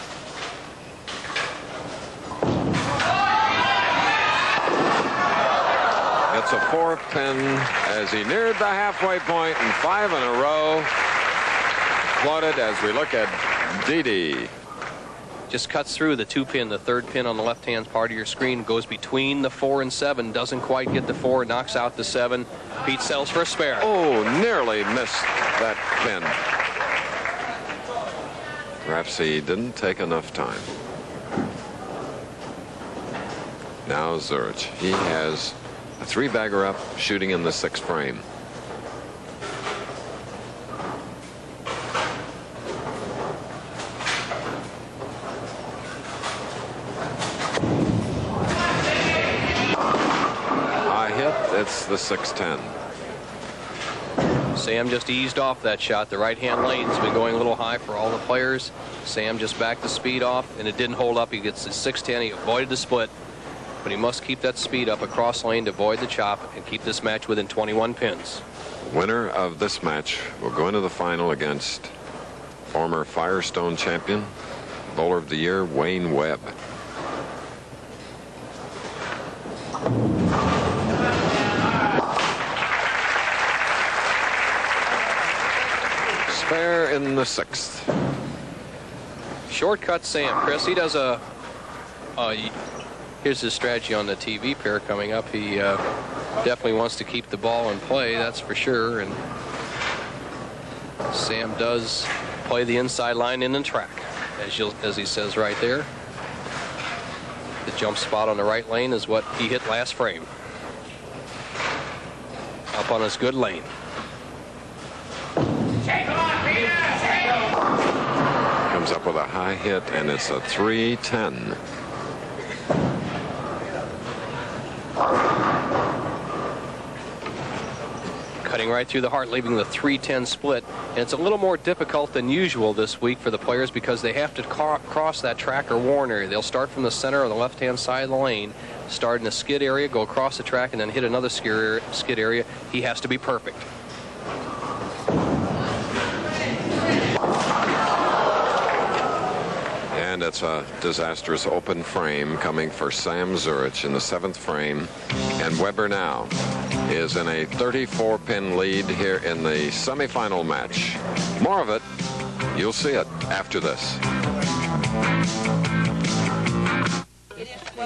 Gets a fourth pin as he neared the halfway point, and five in a row. Applauded as we look at Didi. Just cuts through the two pin, the third pin on the left-hand part of your screen, goes between the 4 and 7, doesn't quite get the 4, knocks out the 7. Pete sells for a spare. Oh, nearly missed that pin. Perhaps he didn't take enough time. Now Zurich. He has a three-bagger up, shooting in the sixth frame. It's the 6-10. Sam just eased off that shot. The right-hand lane's been going a little high for all the players. Sam just backed the speed off, and it didn't hold up. He gets the 6-10. He avoided the split, but he must keep that speed up across lane to avoid the chop and keep this match within 21 pins. Winner of this match will go into the final against former Firestone champion, bowler of the year, Wayne Webb. Spare in the sixth. Shortcut Sam, Chris. He does here's his strategy on the TV pair coming up. He definitely wants to keep the ball in play, that's for sure. And Sam does play the inside line in the track, as he says right there. The jump spot on the right lane is what he hit last frame. Up on his good lane. Comes up with a high hit, and it's a 3-10. Cutting right through the heart, leaving the 3-10 split. And it's a little more difficult than usual this week for the players because they have to cross that track or worn area. They'll start from the center on the left-hand side of the lane, start in the skid area, go across the track, and then hit another skid area. He has to be perfect. And it's a disastrous open frame coming for Sam Zurich in the seventh frame. And Weber now is in a 34-pin lead here in the semifinal match. More of it, you'll see it after this.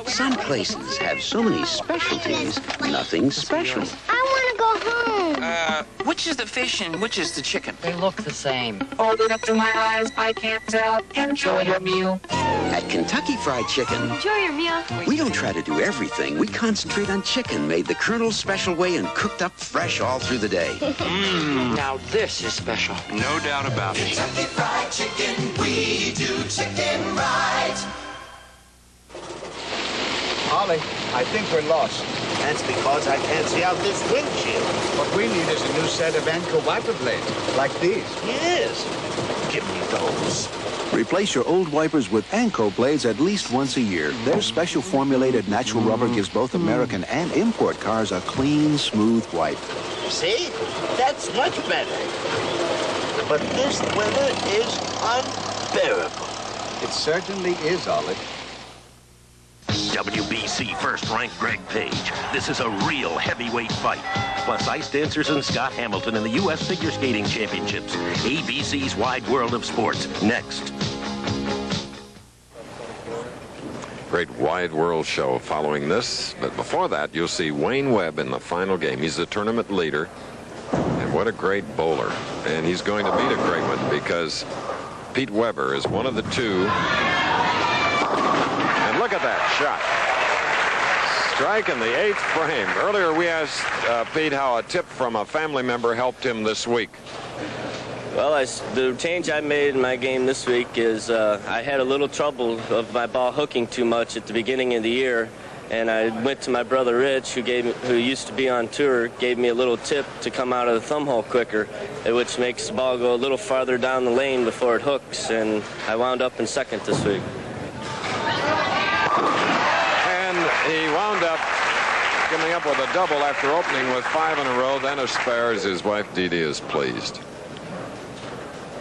Some places have so many specialties, nothing special. I want to go home. Which is the fish and which is the chicken? They look the same. Hold it up to my eyes, I can't tell. Enjoy your meal. At Kentucky Fried Chicken, Enjoy your meal. we don't try to do everything. We concentrate on chicken made the Colonel's special way and cooked up fresh all through the day. Now this is special. No doubt about it. Kentucky Fried Chicken, we do chicken right. Ollie, I think we're lost. That's because I can't see out this windshield. What we need is a new set of Anchor wiper blades, like these. Yes. Give me those. Replace your old wipers with Anco blades at least once a year. Their special formulated natural rubber gives both American and import cars a clean, smooth wipe. See? That's much better. But this weather is unbearable. It certainly is, Ollie. WBC first-ranked Greg Page. This is a real heavyweight fight. Plus ice dancers and Scott Hamilton in the U.S. Figure Skating Championships. ABC's Wide World of Sports. Next. Great wide world show following this. But before that, you'll see Wayne Webb in the final game. He's the tournament leader. And what a great bowler. And he's going to beat a great one because Pete Weber is one of the two. And look at that shot. Strike in the 8th frame. Earlier we asked Pete how a tip from a family member helped him this week. Well, the change I made in my game this week is I had a little trouble of my ball hooking too much at the beginning of the year, and I went to my brother Rich, who used to be on tour, gave me a little tip to come out of the thumb hole quicker, which makes the ball go a little farther down the lane before it hooks, and I wound up in second this week. He wound up coming up with a double after opening with 5 in a row, then a spare, as his wife Dee Dee is pleased.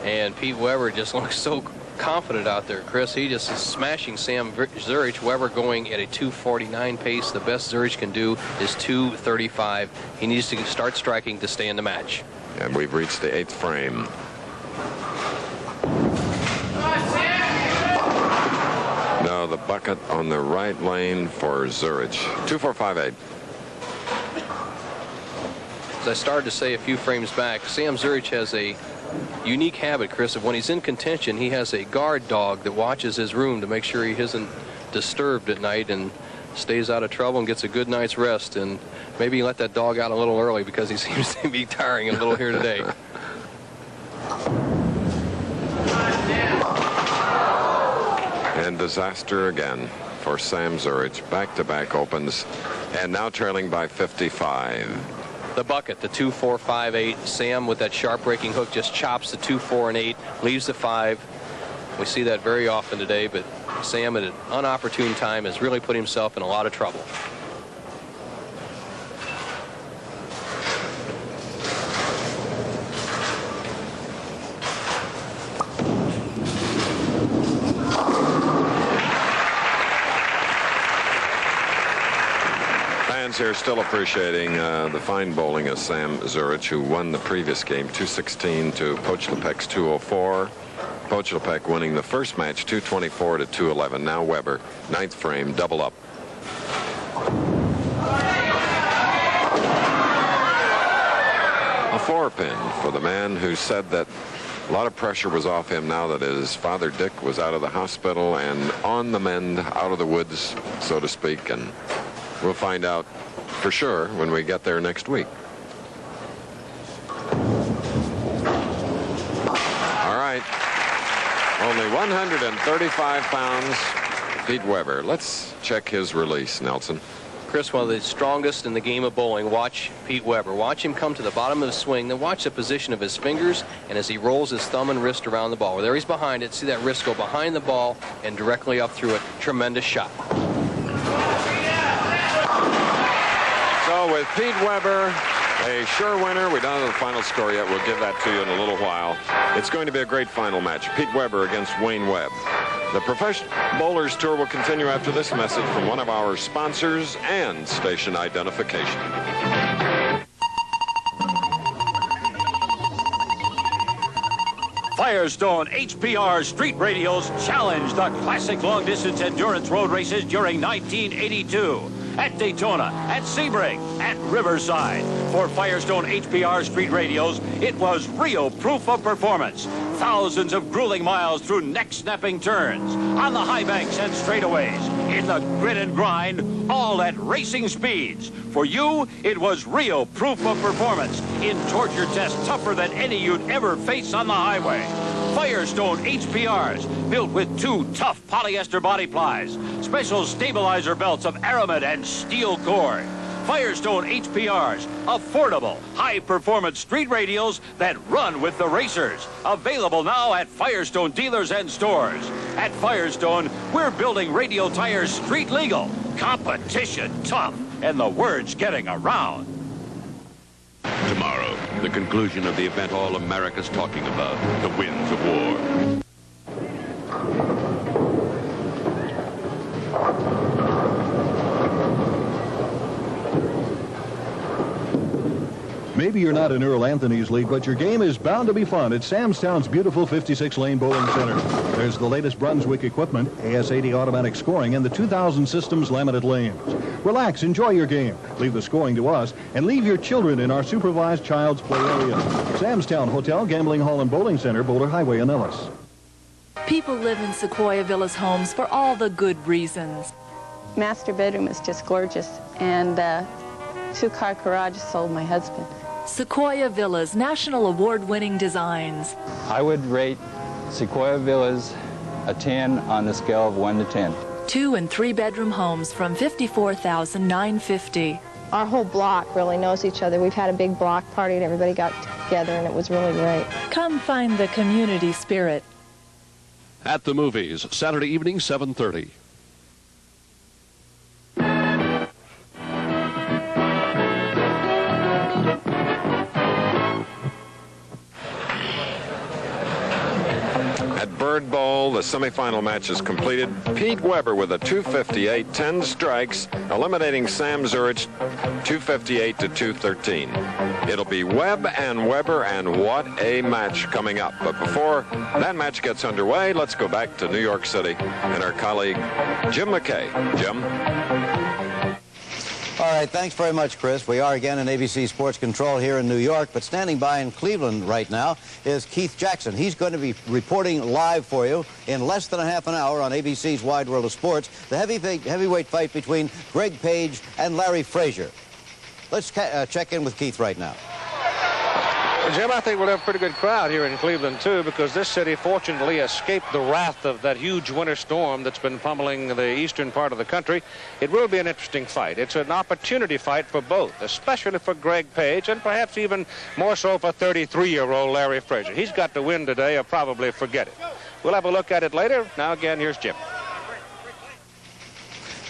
And Pete Weber just looks so confident out there, Chris. He just is smashing Sam Zurich. Weber going at a 2:49 pace. The best Zurich can do is 2:35. He needs to start striking to stay in the match. And we've reached the 8th frame. No, the bucket on the right lane for Zurich. 2-4-5-8. As I started to say a few frames back, Sam Zurich has a unique habit, Chris, of when he's in contention, he has a guard dog that watches his room to make sure he isn't disturbed at night and stays out of trouble and gets a good night's rest. And maybe let that dog out a little early because he seems to be tiring a little here today. And disaster again for Sam Zurich. Back-to-back opens, and now trailing by 55. The bucket, the 2-4-5-8. Sam with that sharp breaking hook just chops the 2, 4, and 8, leaves the 5. We see that very often today, but Sam at an unopportune time has really put himself in a lot of trouble. Here still appreciating the fine bowling of Sam Zurich, who won the previous game 216 to Pochlepek's 204. Pochlepek winning the first match 224 to 211. Now Weber, 9th frame, double up. A 4-pin for the man who said that a lot of pressure was off him now that his father Dick was out of the hospital and on the mend, out of the woods, so to speak. And we'll find out for sure when we get there next week. All right. Only 135 pounds, Pete Weber. Let's check his release, Nelson. Chris, one of the strongest in the game of bowling. Watch Pete Weber. Watch him come to the bottom of the swing. Then watch the position of his fingers and as he rolls his thumb and wrist around the ball. There he's behind it. See that wrist go behind the ball and directly up through it. Tremendous shot. So with Pete Weber, a sure winner. We don't have the final score yet. We'll give that to you in a little while. It's going to be a great final match. Pete Weber against Wayne Webb. The Professional Bowlers Tour will continue after this message from one of our sponsors and station identification. Firestone HPR street radios challenged the classic long-distance endurance road races during 1982. At Daytona, at Sebring, at Riverside. For Firestone HPR street radios, it was real proof of performance. Thousands of grueling miles through neck-snapping turns, on the high banks and straightaways, in the grit and grind, all at racing speeds. For you, it was real proof of performance in torture tests tougher than any you'd ever face on the highway. Firestone HPRs, built with 2 tough polyester body plies, special stabilizer belts of aramid and steel cord. Firestone HPRs, affordable, high-performance street radios that run with the racers. Available now at Firestone dealers and stores. At Firestone, we're building radio tires street legal, competition tough, and the word's getting around. Tomorrow, the conclusion of the event all America's talking about, the winds of war. Maybe you're not in Earl Anthony's league, but your game is bound to be fun at Sam's Town's beautiful 56-lane bowling center. There's the latest Brunswick equipment, AS-80 automatic scoring, and the 2000 systems laminate lanes. Relax, enjoy your game. Leave the scoring to us, and leave your children in our supervised child's play area. Sam's Town Hotel, Gambling Hall, and Bowling Center, Boulder Highway in Ellis. People live in Sequoia Villas homes for all the good reasons. Master bedroom is just gorgeous, and 2-car garage sold my husband. Sequoia Villas, national award-winning designs. I would rate Sequoia Villas a 10 on the scale of 1 to 10. 2- and 3-bedroom homes from $54,950. Our whole block really knows each other. We've had a big block party and everybody got together and it was really great. Come find the community spirit. At the movies, Saturday evening, 7:30. At Bird Bowl, the semifinal match is completed. Pete Weber with a 258, 10 strikes, eliminating Sam Zurich 258 to 213. It'll be Webb and Weber, and what a match coming up. But before that match gets underway, let's go back to New York City and our colleague Jim McKay. Jim? All right, thanks very much, Chris. We are again in ABC Sports Control here in New York, but standing by in Cleveland right now is Keith Jackson. He's going to be reporting live for you in less than a half an hour on ABC's Wide World of Sports, the heavyweight fight between Greg Page and Larry Frazier. Let's check in with Keith right now. Jim, I think we'll have a pretty good crowd here in Cleveland, too, because this city fortunately escaped the wrath of that huge winter storm that's been pummeling the eastern part of the country. It will be an interesting fight. It's an opportunity fight for both, especially for Greg Page, and perhaps even more so for 33-year-old Larry Frazier. He's got to win today or probably forget it. We'll have a look at it later. Now, again, here's Jim.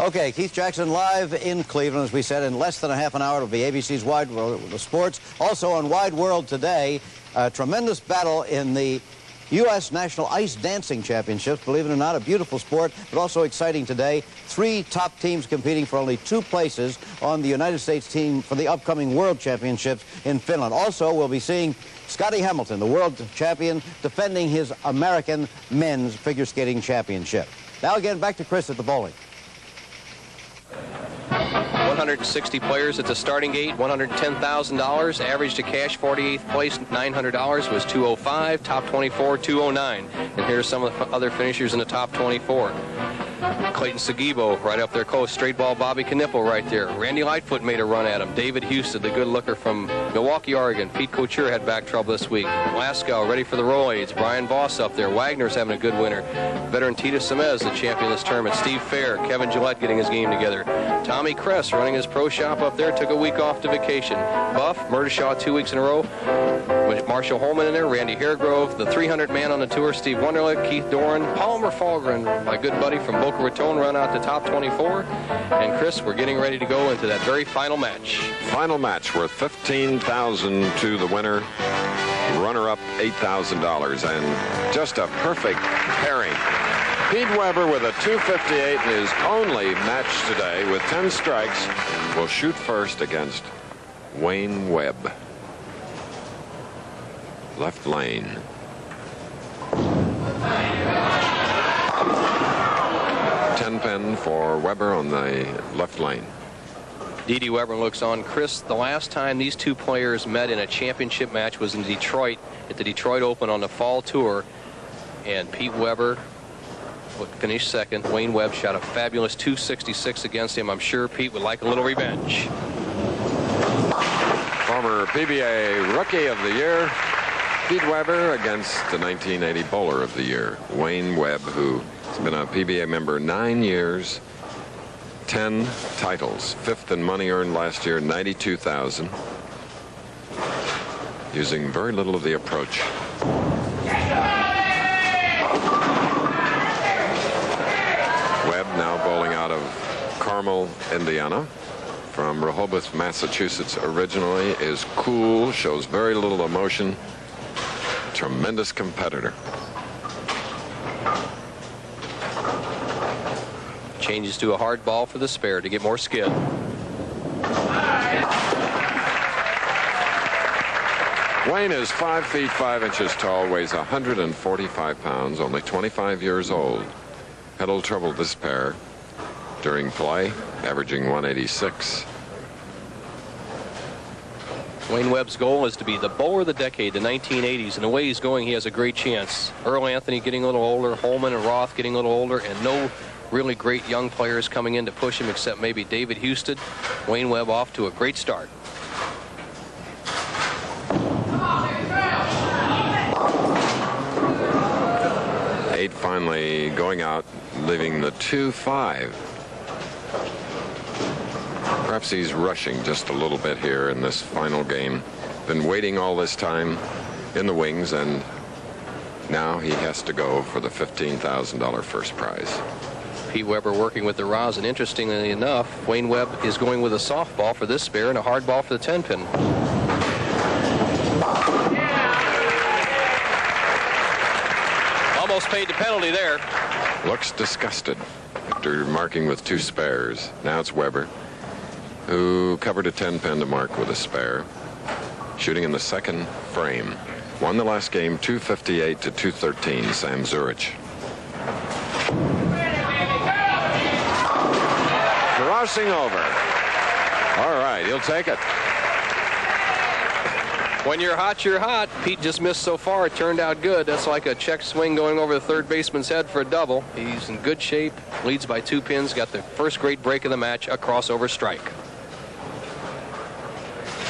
Okay, Keith Jackson live in Cleveland, as we said, in less than a half an hour. It'll be ABC's Wide World of Sports. Also on Wide World today, a tremendous battle in the U.S. National Ice Dancing Championships. Believe it or not, a beautiful sport, but also exciting today. 3 top teams competing for only 2 places on the United States team for the upcoming World Championships in Finland. Also, we'll be seeing Scotty Hamilton, the world champion, defending his American men's figure skating championship. Now again, back to Chris at the bowling. 160 players at the starting gate, $110,000. Average to cash, 48th place, $900 was 205. Top 24, 209. And here's some of the other finishers in the top 24. Clayton Sagibo right up there close. Straight ball, Bobby Knipple right there. Randy Lightfoot made a run at him. David Houston, the good looker from Milwaukee, Oregon. Pete Couture had back trouble this week. Laskow ready for the Rolaids. Brian Voss up there. Wagner's having a good winter. Veteran Tita Semez, the champion of this tournament. Steve Fair, Kevin Gillette getting his game together. Tommy Kress running his pro shop up there. Took a week off to vacation. Buff, Murdershaw 2 weeks in a row. With Marshall Holman in there. Randy Haregrove, the 300 man on the tour. Steve Wunderlich, Keith Doran, Palmer Falgren, my good buddy from Boca Raton, run out to top 24. And Chris, we're getting ready to go into that very final match. Final match worth $15,000 to the winner. Runner-up $8,000, and just a perfect pairing. Pete Weber with a 258 in his only match today with 10 strikes will shoot first against Wayne Webb. Left lane. 10-pin for Weber on the left lane. Dee Weber looks on. Chris, the last time these two players met in a championship match was in Detroit at the Detroit Open on the fall tour, and Pete Weber finished second. Wayne Webb shot a fabulous 266 against him. I'm sure Pete would like a little revenge. Former PBA Rookie of the Year, Pete Weber, against the 1980 Bowler of the Year, Wayne Webb, who has been a PBA member 9 years, 10 titles, 5th in money earned last year, $92,000, using very little of the approach. Webb now bowling out of Carmel, Indiana. From Rehoboth, Massachusetts originally, is cool, shows very little emotion. Tremendous competitor. Changes to a hard ball for the spare to get more skid. Wayne is 5 feet 5 inches tall, weighs 145 pounds, only 25 years old. Had a little trouble with this pair during play, averaging 186. Wayne Webb's goal is to be the bowler of the decade, the 1980s, and the way he's going, he has a great chance. Earl Anthony getting a little older, Holman and Roth getting a little older, and no really great young players coming in to push him except maybe David Houston. Wayne Webb off to a great start. Eight finally going out, leaving the 2-5. Perhaps he's rushing just a little bit here in this final game. Been waiting all this time in the wings, and now he has to go for the $15,000 first prize. Pete Weber working with the rosin. Interestingly enough, Wayne Webb is going with a softball for this spare and a hard ball for the 10-pin. Almost paid the penalty there. Looks disgusted after marking with 2 spares. Now it's Weber, who covered a 10-pin to mark with a spare, shooting in the second frame. Won the last game 258 to 213, Sam Zurich. Crossing over. All right, he'll take it. When you're hot, you're hot. Pete just missed so far. It turned out good. That's like a check swing going over the third baseman's head for a double. He's in good shape. Leads by 2 pins. Got the first great break of the match, a crossover strike.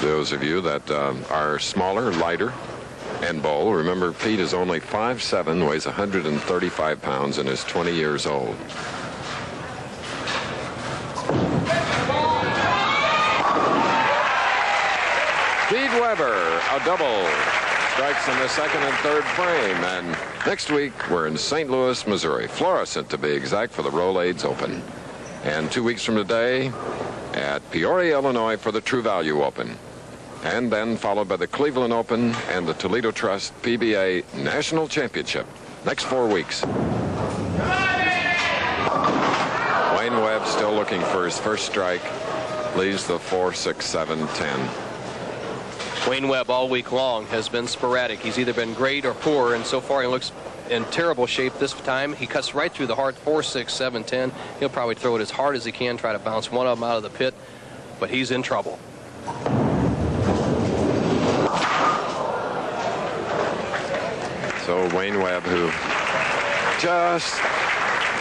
Those of you that are smaller, lighter, and bowl, remember Pete is only 5'7", weighs 135 pounds, and is 20 years old. Pete Weber, a double, strikes in the second and third frame. And next week, we're in St. Louis, Missouri, Florissant to be exact, for the Rolaids Open. And 2 weeks from today, at Peoria, Illinois, for the True Value Open. And then followed by the Cleveland Open and the Toledo Trust PBA National Championship. Next 4 weeks. Wayne Webb still looking for his first strike. Leaves the 4, 6, 7, 10. Wayne Webb all week long has been sporadic. He's either been great or poor, and so far he looks in terrible shape this time. He cuts right through the heart, 4, 6, 7, 10. He'll probably throw it as hard as he can, try to bounce one of them out of the pit, but he's in trouble. So Wayne Webb, who just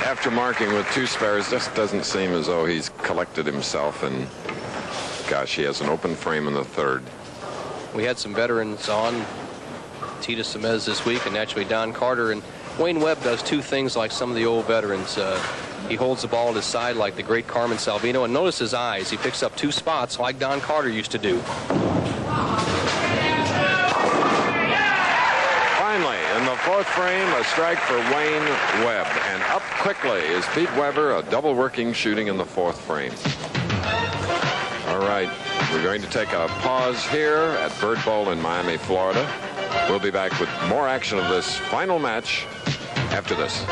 after marking with 2 spares, just doesn't seem as though he's collected himself, and gosh, he has an open frame in the third. We had some veterans on, Tita Semez this week, and naturally Don Carter. And Wayne Webb does 2 things like some of the old veterans. He holds the ball at his side like the great Carmen Salvino, and notice his eyes. He picks up 2 spots like Don Carter used to do. Finally, in the 4th frame, a strike for Wayne Webb. And up quickly is Pete Weber, a double working, shooting in the 4th frame. All right, we're going to take a pause here at Bird Bowl in Miami, Florida. We'll be back with more action of this final match after this.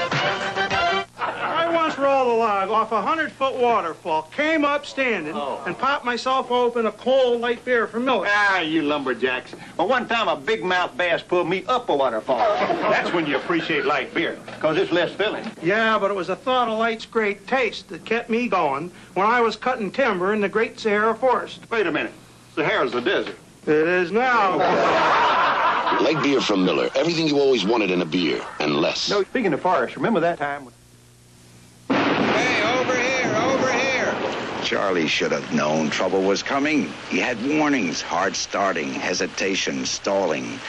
I once rode a log off a 100-foot waterfall, came up standing, and popped myself open a cold light beer from Miller. Ah, you lumberjacks. Well, one time a big mouth bass pulled me up a waterfall. That's when you appreciate light beer, because it's less filling. Yeah, but it was the thought of light's great taste that kept me going when I was cutting timber in the Great Sahara Forest. Wait a minute. Sahara's the desert. It is now. Light beer from Miller. Everything you always wanted in a beer, and less. No, speaking of forest, remember that time? Hey, over here, over here. Charlie should have known trouble was coming. He had warnings, hard starting, hesitation, stalling.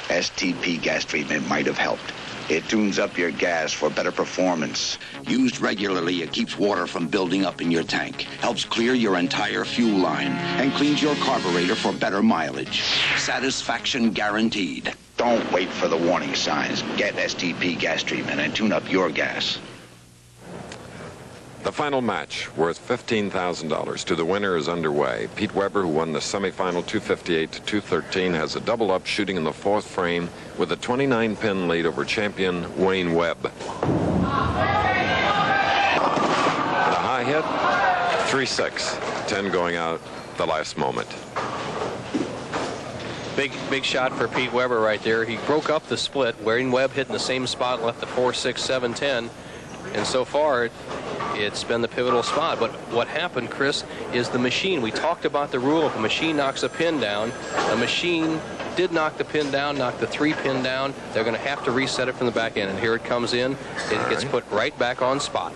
STP gas treatment might have helped. It tunes up your gas for better performance. Used regularly, it keeps water from building up in your tank, helps clear your entire fuel line, and cleans your carburetor for better mileage. Satisfaction guaranteed. Don't wait for the warning signs. Get STP gas treatment and tune up your gas. The final match, worth $15,000 to the winner, is underway. Pete Weber, who won the semifinal 258 to 213, has a double-up shooting in the fourth frame with a 29-pin lead over champion Wayne Webb. And a high hit, 3-6, 10 going out the last moment. Big shot for Pete Weber right there. He broke up the split. Wayne Webb hit in the same spot, left the 4-6-7-10, and so far it's been the pivotal spot. But what happened, Chris, is the machine. We talked about the rule: if a machine knocks a pin down, the machine did knock the pin down, knocked the 3-pin down. They're going to have to reset it from the back end, and here it comes in. It gets put right back on spot.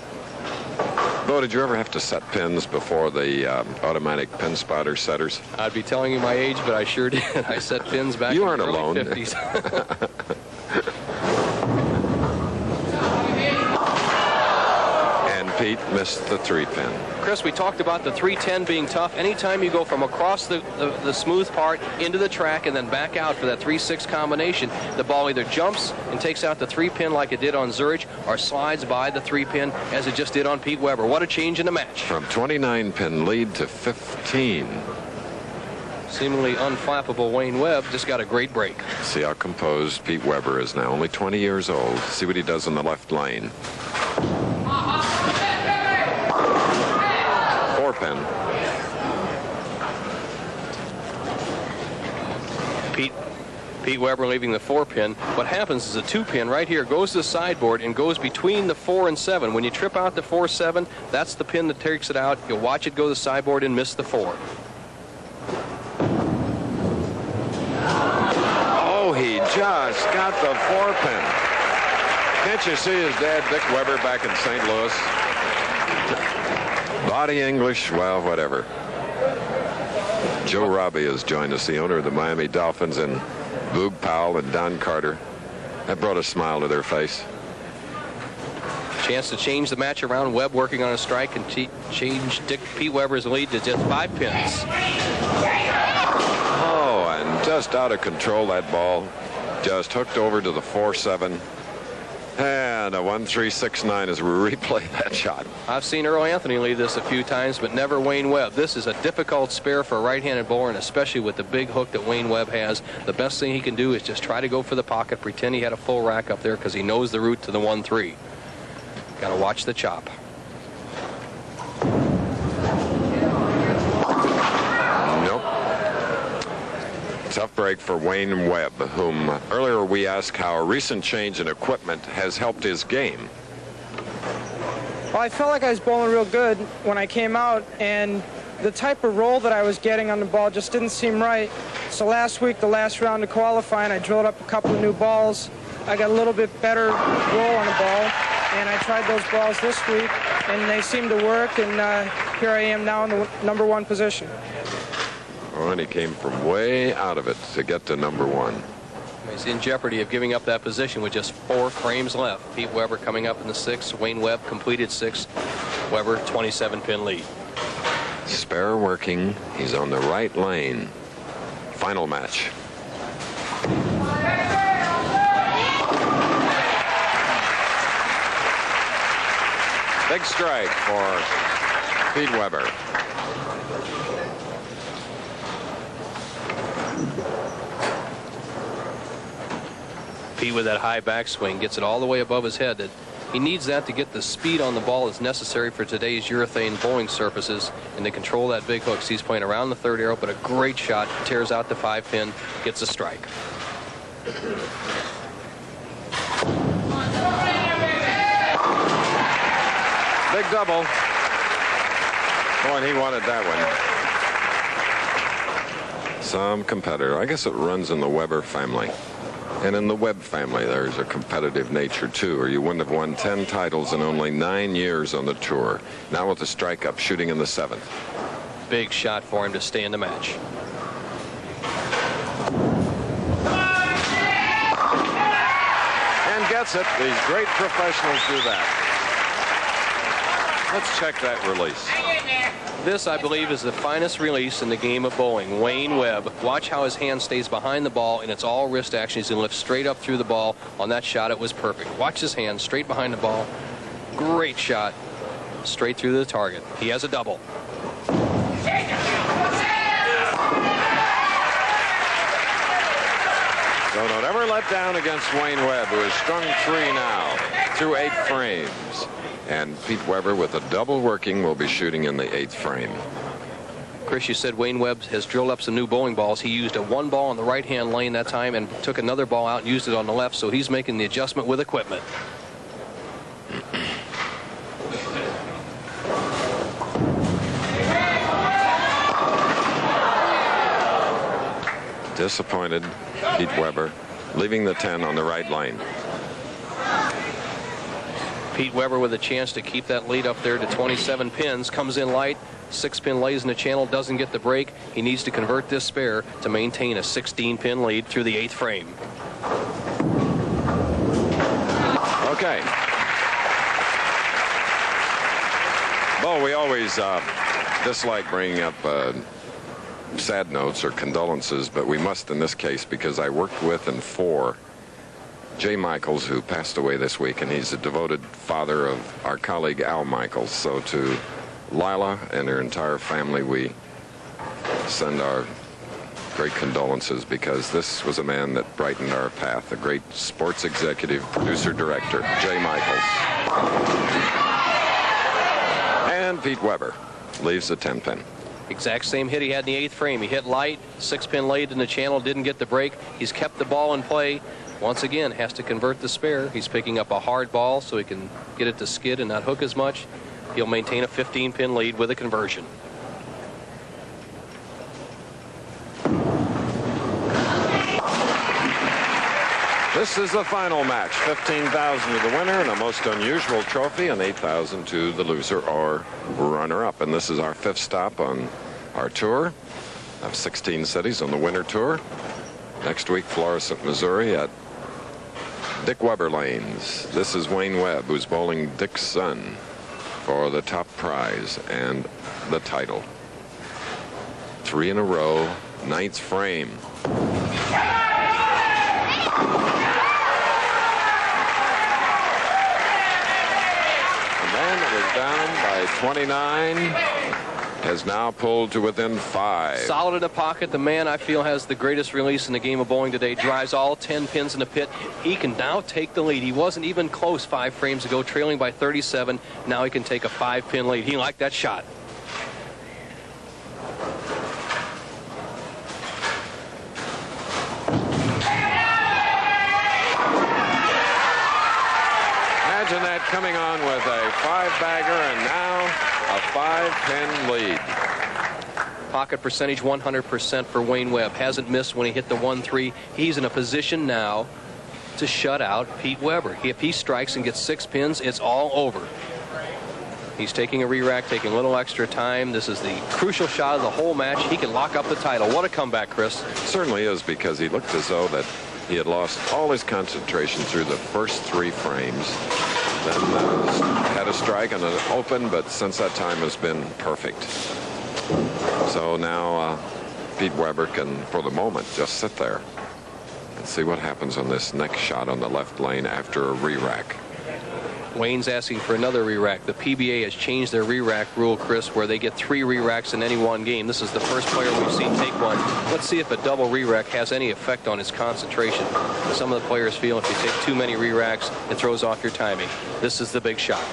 Bo, did you ever have to set pins before the automatic pin spotter setters? I'd be telling you my age, but I sure did. I set pins back in the early 50s. Pete missed the 3-pin. Chris, we talked about the 310 being tough. Anytime you go from across the smooth part into the track and then back out for that 3-6 combination, the ball either jumps and takes out the 3-pin like it did on Zurich, or slides by the 3-pin as it just did on Pete Weber. What a change in the match. From 29-pin lead to 15. Seemingly unflappable Wayne Webb just got a great break. See how composed Pete Weber is now. Only 20 years old. See what he does in the left lane. 4-pin. Pete Weber leaving the 4-pin. What happens is a 2-pin right here goes to the sideboard and goes between the 4 and 7. When you trip out the 4-7, that's the pin that takes it out. You'll watch it go to the sideboard and miss the 4. Oh, he just got the 4-pin. Can't you see his dad, Dick Weber, back in St. Louis? Body English, well, whatever. Joe Robbie has joined us, the owner of the Miami Dolphins, and Boog Powell and Don Carter. That brought a smile to their face. Chance to change the match around. Webb working on a strike and change Pete Weber's lead to just 5 pins. Oh, and just out of control, that ball. Just hooked over to the 4-7. And a 1-3-6-9 as we replay that shot. I've seen Earl Anthony lead this a few times, but never Wayne Webb. This is a difficult spare for a right-handed bowler, and especially with the big hook that Wayne Webb has. The best thing he can do is just try to go for the pocket, pretend he had a full rack up there, because he knows the route to the 1-3. Got to watch the chop. Tough break for Wayne Webb, whom earlier we asked how a recent change in equipment has helped his game. Well, I felt like I was bowling real good when I came out, and the type of roll that I was getting on the ball just didn't seem right. So last week, the last round of qualifying, I drilled up a couple of new balls. I got a little bit better roll on the ball, and I tried those balls this week, and they seem to work, and here I am now in the #1 position. Oh, and he came from way out of it to get to #1. He's in jeopardy of giving up that position with just 4 frames left. Pete Weber coming up in the 6th. Wayne Webb completed 6th. Weber 27-pin lead. Spare working. He's on the right lane. Final match. Big strike for Pete Weber. Pete with that high backswing gets it all the way above his head. That He needs that to get the speed on the ball that's necessary for today's urethane bowling surfaces and to control that big hook. So he's playing around the third arrow, but a great shot. Tears out the 5-pin, gets a strike. Big double. Boy, and he wanted that one. Some competitor. I guess it runs in the Weber family. And in the Webb family, there's a competitive nature, too, or you wouldn't have won 10 titles in only 9 years on the tour. Now with the strike-up, shooting in the 7th. Big shot for him to stay in the match. And gets it. These great professionals do that. Let's check that release. This, I believe, is the finest release in the game of bowling. Wayne Webb. Watch how his hand stays behind the ball, and it's all wrist action. He's going to lift straight up through the ball. On that shot, it was perfect. Watch his hand straight behind the ball. Great shot. Straight through the target. He has a double. So don't ever let down against Wayne Webb, who has strung 3 now through 8 frames. And Pete Weber, with a double working, will be shooting in the 8th frame. Chris, you said Wayne Webb has drilled up some new bowling balls. He used a 1 ball on the right-hand lane that time and took another ball out and used it on the left, so he's making the adjustment with equipment. Disappointed, Pete Weber, leaving the 10 on the right lane. Pete Weber with a chance to keep that lead up there to 27 pins. Comes in light. 6-pin lays in the channel. Doesn't get the break. He needs to convert this spare to maintain a 16-pin lead through the 8th frame. Okay. Bo, we always dislike bringing up sad notes or condolences, but we must in this case because I worked with and for Jay Michaels, who passed away this week, and he's a devoted father of our colleague Al Michaels. So to Lila and her entire family, we send our great condolences because this was a man that brightened our path, a great sports executive, producer, director, Jay Michaels. And Pete Weber leaves the 10-pin. Exact same hit he had in the 8th frame. He hit light, 6-pin laid in the channel, didn't get the break. He's kept the ball in play. Once again, has to convert the spare. He's picking up a hard ball so he can get it to skid and not hook as much. He'll maintain a 15-pin lead with a conversion. This is the final match. $15,000 to the winner and a most unusual trophy, and $8,000 to the loser or runner-up. And this is our 5th stop on our tour of 16 cities on the winter tour. Next week, Florissant, Missouri at Dick Weber Lanes. This is Wayne Webb, who's bowling Dick's son for the top prize and the title. 3 in a row, 9th frame. And then it was down by 29. Has now pulled to within 5. Solid in the pocket. The man I feel has the greatest release in the game of bowling today. Drives all 10 pins in the pit. He can now take the lead. He wasn't even close 5 frames ago, trailing by 37. Now he can take a 5-pin lead. He liked that shot. Imagine that coming on with a 5-bagger and now a 5-pin lead. Pocket percentage 100% for Wayne Webb. Hasn't missed when he hit the 1-3. He's in a position now to shut out Pete Weber. If he strikes and gets 6 pins, it's all over. He's taking a re-rack, taking a little extra time. This is the crucial shot of the whole match. He can lock up the title. What a comeback, Chris. It certainly is, because he looked as though that he had lost all his concentration through the first 3 frames. Then had a strike and an open, but since that time has been perfect. So now Pete Weber can, for the moment, just sit there and see what happens on this next shot on the left lane after a re-rack. Wayne's asking for another re-rack. The PBA has changed their re-rack rule, Chris, where they get 3 re-racks in any one game. This is the first player we've seen take one. Let's see if a double re-rack has any effect on his concentration. Some of the players feel if you take too many re-racks, it throws off your timing. This is the big shot.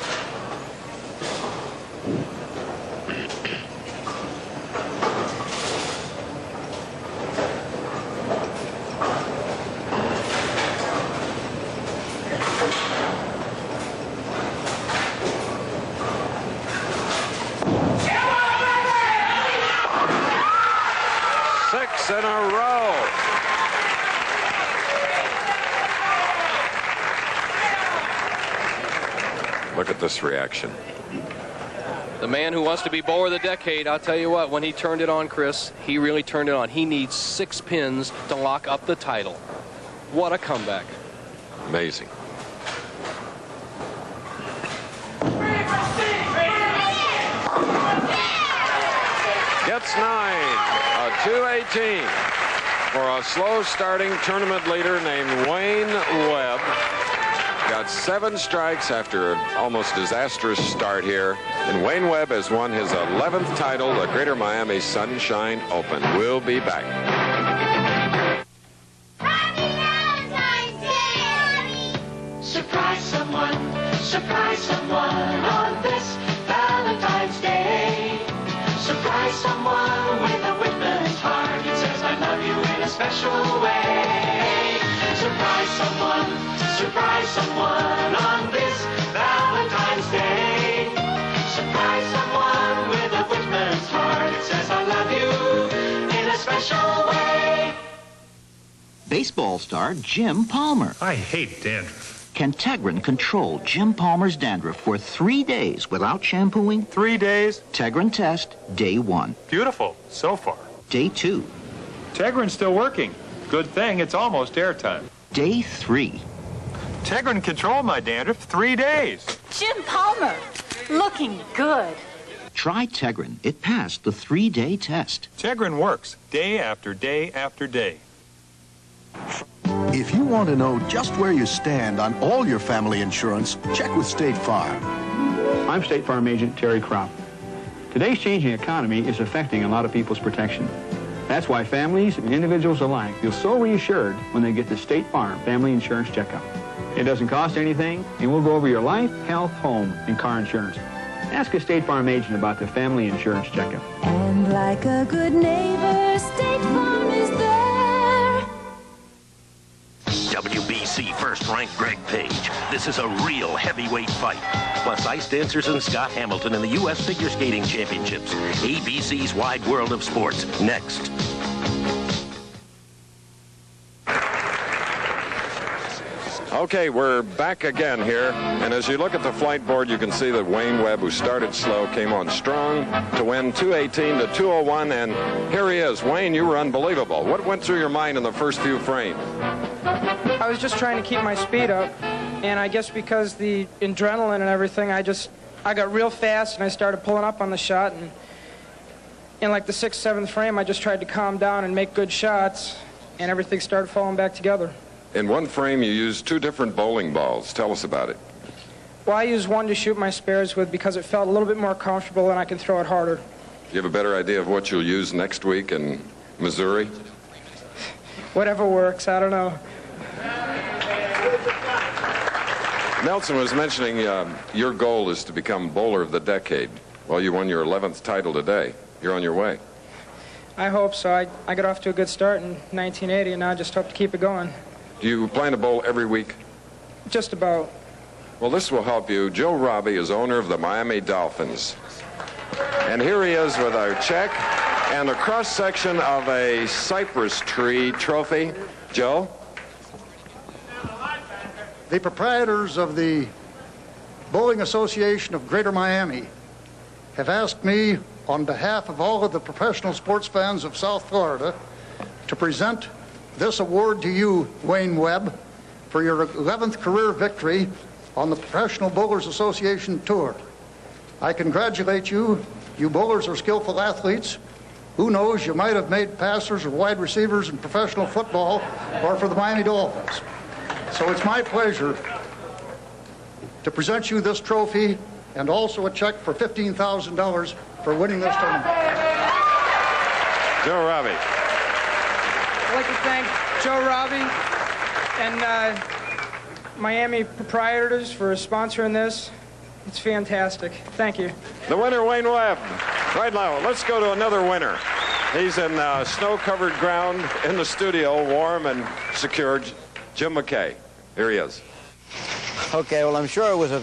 In a row. Look at this reaction. The man who wants to be bowler of the decade, I'll tell you what, when he turned it on, Chris, he really turned it on. He needs 6 pins to lock up the title. What a comeback. Amazing. Gets 9. 218 for a slow starting tournament leader named Wayne Webb. Got 7 strikes after an almost disastrous start here. And Wayne Webb has won his 11th title, the Greater Miami Sunshine Open. We'll be back. Surprise someone on this Valentine's Day. Surprise someone with a Whitman's heart. It says I love you in a special way. Surprise someone on this Valentine's Day. Surprise someone with a Whitman's heart. It says I love you in a special way. Baseball star Jim Palmer. I hate dandruff. Can Tegrin control Jim Palmer's dandruff for 3 days without shampooing? 3 days? Tegrin test, day 1. Beautiful, so far. Day 2. Tegrin's still working. Good thing it's almost airtime. Day 3. Tegrin controlled my dandruff 3 days. Jim Palmer, looking good. Try Tegrin. It passed the 3-day test. Tegrin works day after day after day. If you want to know just where you stand on all your family insurance, check with State Farm. I'm State Farm Agent Terry Kropp. Today's changing economy is affecting a lot of people's protection. That's why families and individuals alike feel so reassured when they get the State Farm Family Insurance Checkup. It doesn't cost anything, and we'll go over your life, health, home, and car insurance. Ask a State Farm agent about the Family Insurance Checkup. And like a good neighbor, State Farm is there. WBC first-ranked Greg Page. This is a real heavyweight fight. Plus ice dancers and Scott Hamilton in the U.S. Figure Skating Championships. ABC's Wide World of Sports. Next. Okay, we're back again here, and as you look at the flight board, you can see that Wayne Webb, who started slow, came on strong to win 218 to 201, and here he is. Wayne, you were unbelievable. What went through your mind in the first few frames? I was just trying to keep my speed up, and I guess because the adrenaline and everything, I got real fast, and I started pulling up on the shot, and in like the 6th, 7th frame, I just tried to calm down and make good shots, and everything started falling back together. In one frame, you used 2 different bowling balls. Tell us about it. Well, I used one to shoot my spares with because it felt a little bit more comfortable and I can throw it harder. Do you have a better idea of what you'll use next week in Missouri? Whatever works, I don't know. Nelson was mentioning your goal is to become bowler of the decade. Well, you won your 11th title today. You're on your way. I hope so. I got off to a good start in 1980, and now I just hope to keep it going. Do you plan to bowl every week? Just about. Well, this will help you. Joe Robbie is owner of the Miami Dolphins. And here he is with our check and a cross-section of a cypress tree trophy. Joe? The proprietors of the Bowling Association of Greater Miami have asked me, on behalf of all of the professional sports fans of South Florida, to present this award to you, Wayne Webb, for your 11th career victory on the Professional Bowlers Association Tour. I congratulate you. You bowlers are skillful athletes. Who knows, you might have made passers or wide receivers in professional football or for the Miami Dolphins. So it's my pleasure to present you this trophy and also a check for $15,000 for winning this tournament. Joe Robbie. I'd like to thank Joe Robbie and Miami Proprietors for sponsoring this. It's fantastic. Thank you. The winner, Wayne Webb. Right now, let's go to another winner. He's in snow-covered ground in the studio, warm and secure. Jim McKay. Here he is. Okay, well, I'm sure it was a